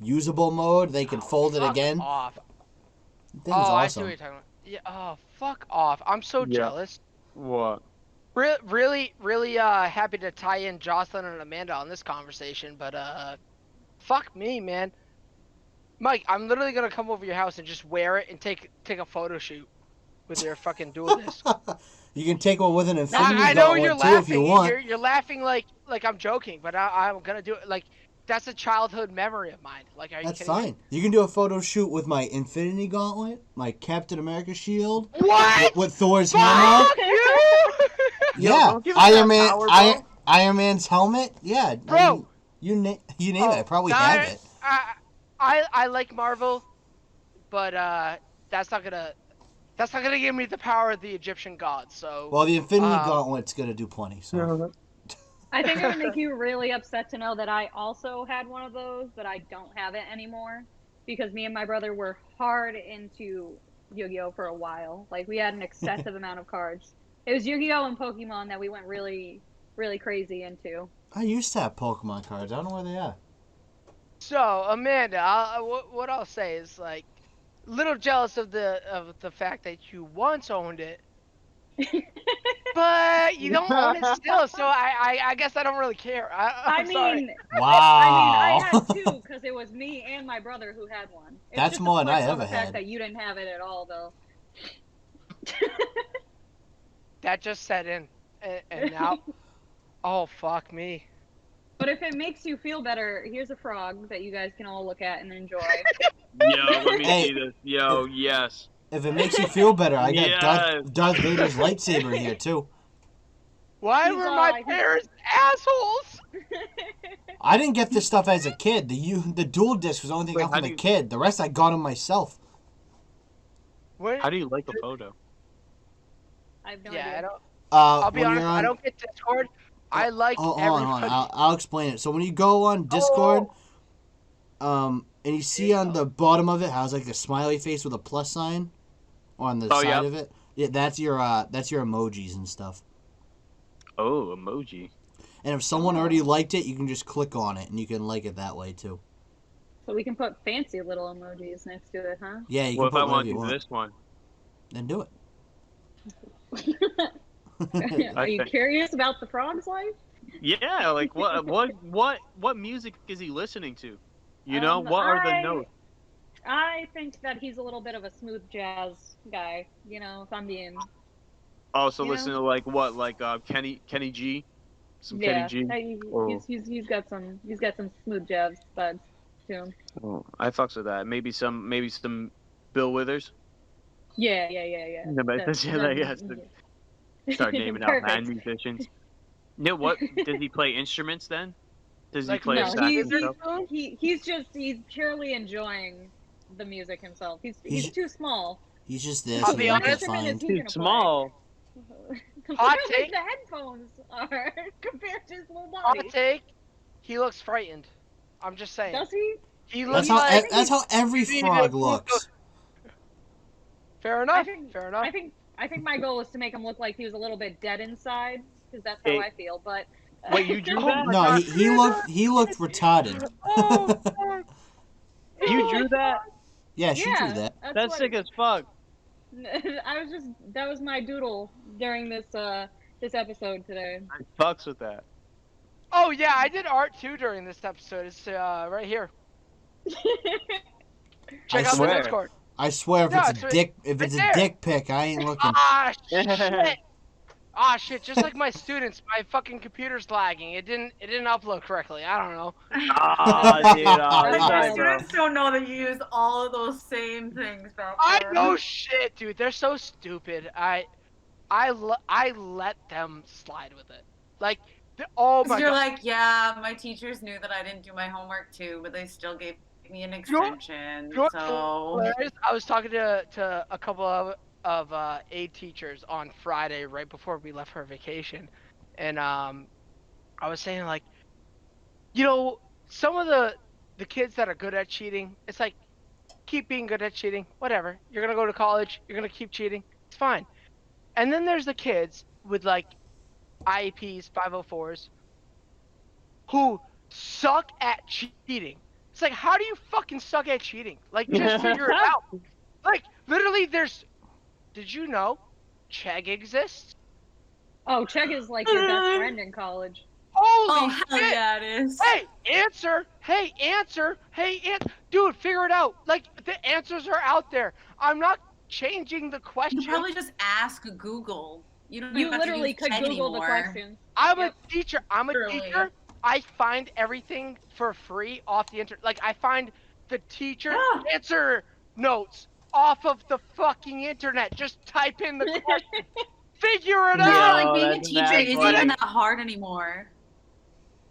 usable mode. They can fold it Fuck again. off. That thing's I see awesome. what you're talking about. Yeah. Oh, fuck off. I'm so Yeah. jealous. What? Really happy to tie in Jocelyn and Amanda on this conversation, but fuck me, man. Mike, I'm literally gonna come over your house and just wear it and take a photo shoot with your fucking dual disc. You can take one with an infinity I know gauntlet you're too laughing. if you want. You're laughing like I'm joking, but I'm gonna do it. Like that's a childhood memory of mine. Like, are you That's kidding me? fine. You can do a photo shoot with my infinity gauntlet, my Captain America shield, What? with Thor's hammer. Fuck you! Yo, Yeah, don't give us that Iron Man. power, bro. Iron Man's helmet. Yeah, Bro. you name it. I probably have it. I like Marvel, but that's not gonna give me the power of the Egyptian gods. So Well, the infinity gauntlet's gonna do plenty. So. I think it would make you really upset to know that I also had one of those, but I don't have it anymore because me and my brother were hard into Yu-Gi-Oh for a while. Like we had an excessive amount of cards. It was Yu-Gi-Oh and Pokemon that we went really, really crazy into. I used to have Pokemon cards. I don't know where they are. So Amanda, what I'll say is like, little jealous of the fact that you once owned it, but you don't own it still. So I guess I don't really care. I'm sorry. Wow. I had two because it was me and my brother who had one. It's That's just a more than I flex on ever the fact had. that you didn't have it at all, though. That just set in, and now, oh fuck me. But if it makes you feel better, here's a frog that you guys can all look at and enjoy. Yo, let me Hey. see this. Yo, yes. If it makes you feel better, I got Yes. Darth Vader's lightsaber here too. Why He's were all my like- parents assholes? I didn't get this stuff as a kid. The dual disc was the only thing Wait, I got how from do a you- kid. The rest I got them myself. How do you like a photo? I have no Yeah, idea. I don't. I'll I'll be honest. I don't get Discord. I like Hold on. everybody. I'll explain it. So when you go on Discord, and you see on the bottom of it how it's like a smiley face with a plus sign on the side yeah. of it. Yeah, that's your emojis and stuff. Oh, emoji. And if someone already liked it, you can just click on it and you can like it that way too. So we can put fancy little emojis next to it, huh? Yeah, you What if can I put want whatever to you do want. this one? Then do it. Are you curious about the frog's life? Yeah, like what music is he listening to? You know, what are the notes? I think that he's a little bit of a smooth jazz guy. You know, if I'm being Oh, so you listen know? to like what, like Kenny G, some yeah. Kenny G. He's got some smooth jazz vibes to him. Oh, I fucks with that. Maybe some Bill Withers. Yeah. No, but That's- Start naming out band Perfect. musicians. No, what does he play instruments then? Does he Like, play a No, sax himself? he's purely enjoying the music himself. He's He's- too small. He's just this. I'll and be you can honest, find. He's gonna Too small. Look Hot how big take. the headphones are compared to his little Hot body. take. He looks frightened. I'm just saying. Does he? He That's looks how like. that's how every He's frog a- looks. Fair enough. think- Fair enough. I think my goal was to make him look like he was a little bit dead inside, because that's how Hey. I feel. But Wait, you drew that? No, he looked retarded. Oh, fuck. You drew that? Yeah, she drew that. That's what- sick as fuck. that was my doodle during this this episode today. I fucks with that. Oh yeah, I did art too during this episode. It's right here. Check I out the swear. Discord. I swear, if No, it's it's a right- dick, if right it's there. a dick pic, I ain't looking. Ah shit! Ah, shit! Just like my students, my fucking computer's lagging. It didn't upload correctly. I don't know. Ah, dude, That's it's wild. alright, bro. Students don't know that you use all of those same things back I there. know shit, dude. They're so stupid. I let them slide with it. Like, oh my You're god. like, yeah, my teachers knew that I didn't do my homework too, but they still gave me an extension. You know what's So hilarious? I was talking to a couple of aide teachers on Friday right before we left for vacation, and I was saying like, some of the kids that are good at cheating, it's like keep being good at cheating, whatever. You're gonna go to college, you're gonna keep cheating, it's fine. And then there's the kids with like IEPs, 504s, who suck at cheating. It's like, how do you fucking suck at cheating? Like, just figure it out. Like, literally, did you know Chegg exists? Oh, Chegg is like your best friend in college. Holy hell shit! yeah, it is. Hey, answer! Hey, answer! Hey, dude, figure it out. Like, the answers are out there. I'm not changing the question. You probably just ask Google. You don't You even have to literally use could Chegg Google the anymore. questions. I'm Yep. a teacher. I'm a Literally. teacher. I find everything for free off the internet. Like, I find the teacher Yeah. answer notes off of the fucking internet. Just type in the question. Figure it Yeah, out. like being a that's teacher mad isn't funny. even that hard anymore.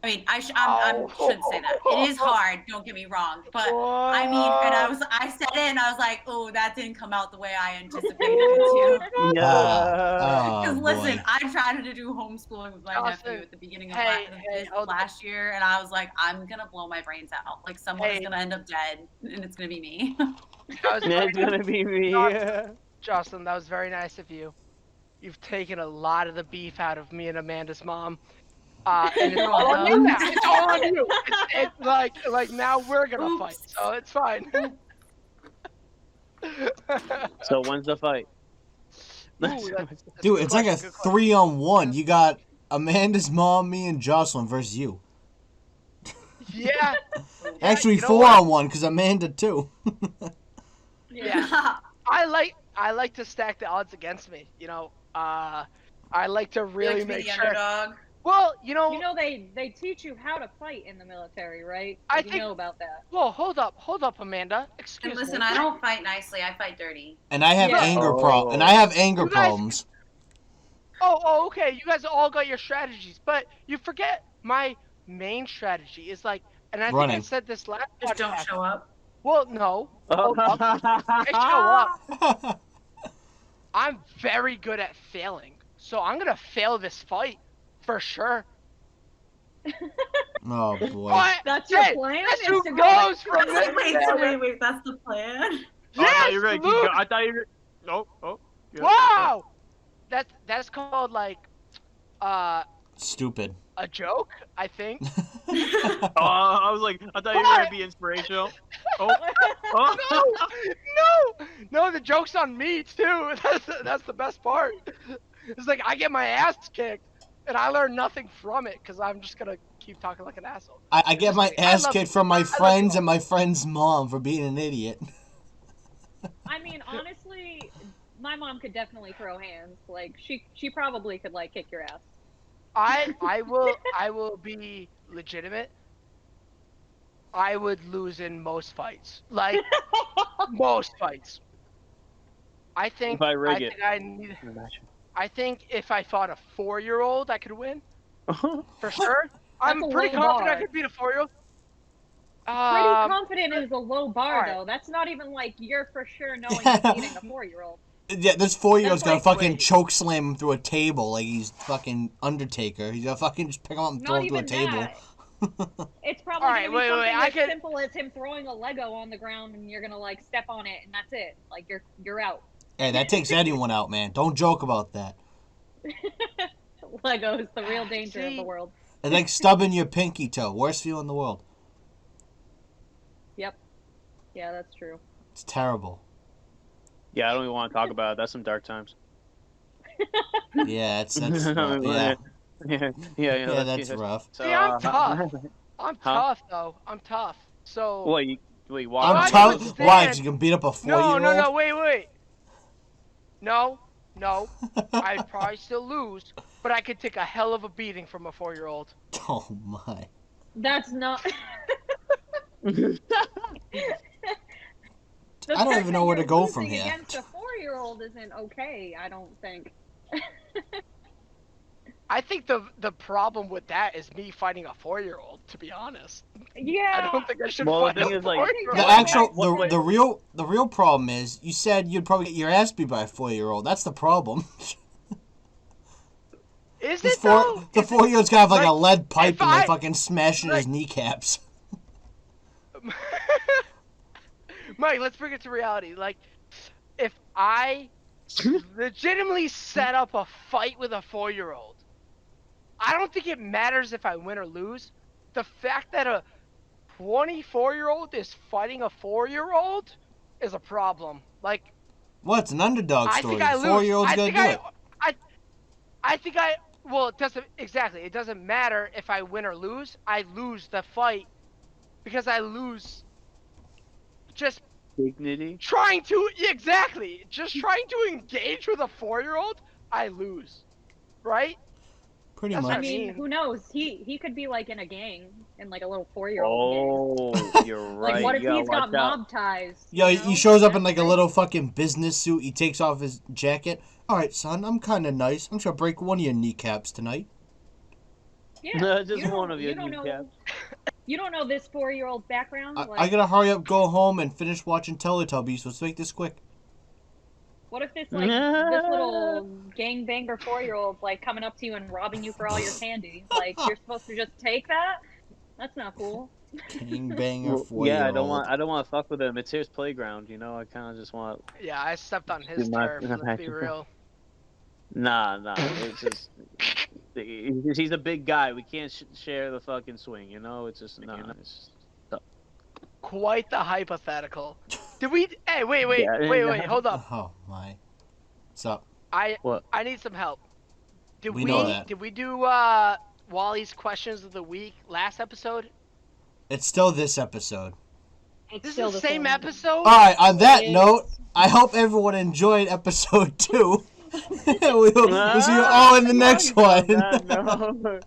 I mean, I shouldn't say that. It is hard. Don't get me wrong, but I mean, and I said it, and I was like, oh, that didn't come out the way I anticipated it to. Yeah. Because listen, boy. I tried to do homeschooling with my nephew at the beginning of last year, and I was like, I'm gonna blow my brains out. Like someone is gonna end up dead, and it's gonna be me. It's gonna be me. Jocelyn, that was very nice of you. You've taken a lot of the beef out of me and Amanda's mom. And it's You're all on you welcome. now. It's all on you. It's like now we're gonna fight, so it's fine. So when's the fight? That's Dude, a it's like a good question. 3-on-1. You got Amanda's mom, me, and Jocelyn versus you. Yeah. Actually, you know what? 4-on-1 because Amanda too. Yeah. I like to stack the odds against me. I like to You really like to be make the sure. underdog. Well, You know they teach you how to fight in the military, right? I You think- know about that. Well, hold up, Amanda. Excuse And listen, me. I don't fight nicely. I fight dirty. And I have Yeah. anger Oh. anger You guys- problems. Oh, okay. You guys all got your strategies, but you forget my main strategy is like, and I think I Running. said this last. Just don't podcast. show up. Well, no. Hold up. I show up. I'm very good at failing, so I'm gonna fail this fight for sure. Oh boy. But, That's your hey, plan? That's Is who to go goes from this. Wait, that's the plan? Oh, I Yes, thought you were gonna keep Luke! going. I thought you were. Nope. Oh. Yeah. Wow! That's called like Stupid. a joke, I think. Oh, I was like, I thought you were gonna be inspirational. Oh. Oh. No, the joke's on me too. That's the best part. It's like I get my ass kicked, and I learn nothing from it because I'm just gonna keep talking like an asshole. I get my I ass love- kicked from my love friends you. and my friend's mom for being an idiot. I mean, honestly, my mom could definitely throw hands. Like she probably could like kick your ass. I will be legitimate. I would lose in most fights. Like most fights. I think If I rig it. I think if I fought a 4-year-old, I could win for sure. I'm a pretty low confident bar. I could beat a 4-year-old. Pretty confident is a low bar, alright. though. That's not even like you're for sure knowing you're beating a 4-year-old. Yeah, this 4-year-old's That's gonna like fucking wait. choke slam him through a table like he's fucking Undertaker. He's gonna fucking just pick him up and throw Not him through a even table. that. It's probably Alright, gonna be wait, something I as could- simple as him throwing a Lego on the ground, and you're gonna like step on it, and that's it. Like you're out. Hey, that takes anyone out, man. Don't joke about that. Lego's the real danger of the See? world. It's like stubbing your pinky toe. Worst feeling in the world. Yep. Yeah, that's true. It's terrible. Yeah, I don't even want to talk about it. That's some dark times. Yeah, that's yeah. Yeah, That's rough. So, See, I'm tough. I'm Huh? tough though. I'm tough. So Wait, why? I'm I tough. understand. Why? 'Cause you can beat up a 4-year-old? no, wait. No. No, I'd probably still lose, but I could take a hell of a beating from a 4-year-old. Oh my. That's not. The I don't fact even that know where to you're go from losing here. Against a 4-year-old isn't okay. I don't think. I think the problem with that is me fighting a 4-year-old. To be honest, Yeah. I don't think I should Well, the fight thing a is, like, 4-year-old. The actual What- the real problem is you said you'd probably get your ass beat by a 4-year-old. That's the problem. Is This it though? the 4-year-old's gonna have like a like, lead pipe if and like I- fucking smashing his like- kneecaps. Mike, let's bring it to reality. Like, if I legitimately set up a fight with a 4-year-old, I don't think it matters if I win or lose. The fact that a 24-year-old is fighting a 4-year-old is a problem. Like, Well, it's an underdog I story. think I lose. 4-year-old's gonna do it. I think I. Well, it doesn't exactly. It doesn't matter if I win or lose. I lose the fight because I lose. Just Dignity. trying to engage with a 4-year-old, I lose, right? Pretty That's much. what I mean, mean- who knows? He could be like in a gang, in like a little 4-year-old gang. Oh, you're right. Like, what if You gotta he's got watch out. mob ties? Yo, you he know? shows up in That's like a great. little fucking business suit. He takes off his jacket. All right, son, I'm kind of nice. I'm just gonna break one of your kneecaps tonight. Yeah, Just you don't- one of you your don't know. kneecaps. You don't know this 4-year-old background. I gotta hurry up, go home, and finish watching Teletubbies. Let's make this quick. What if this this little gangbanger 4-year-old's like coming up to you and robbing you for all your candy? Like, you're supposed to just take that? That's not cool. Gangbanger Well, 4-year-old. yeah, I don't want to fuck with him. It's his playground, you know. I kind of just want. Yeah, I stepped on his Dude, my- turf. Let's be real. Nah. It's just he's a big guy. We can't share the fucking swing, you know. It's just no. It's just, Quite the hypothetical. Did we? Hey, wait, Yeah. hold up. Oh my. What's up? What? I need some help. Did We know that. Did we do Wally's questions of the week last episode? It's still this episode. It's This still is the same episode. All right. On that It note, I hope everyone enjoyed episode 2. We'll see you all in the next one. No.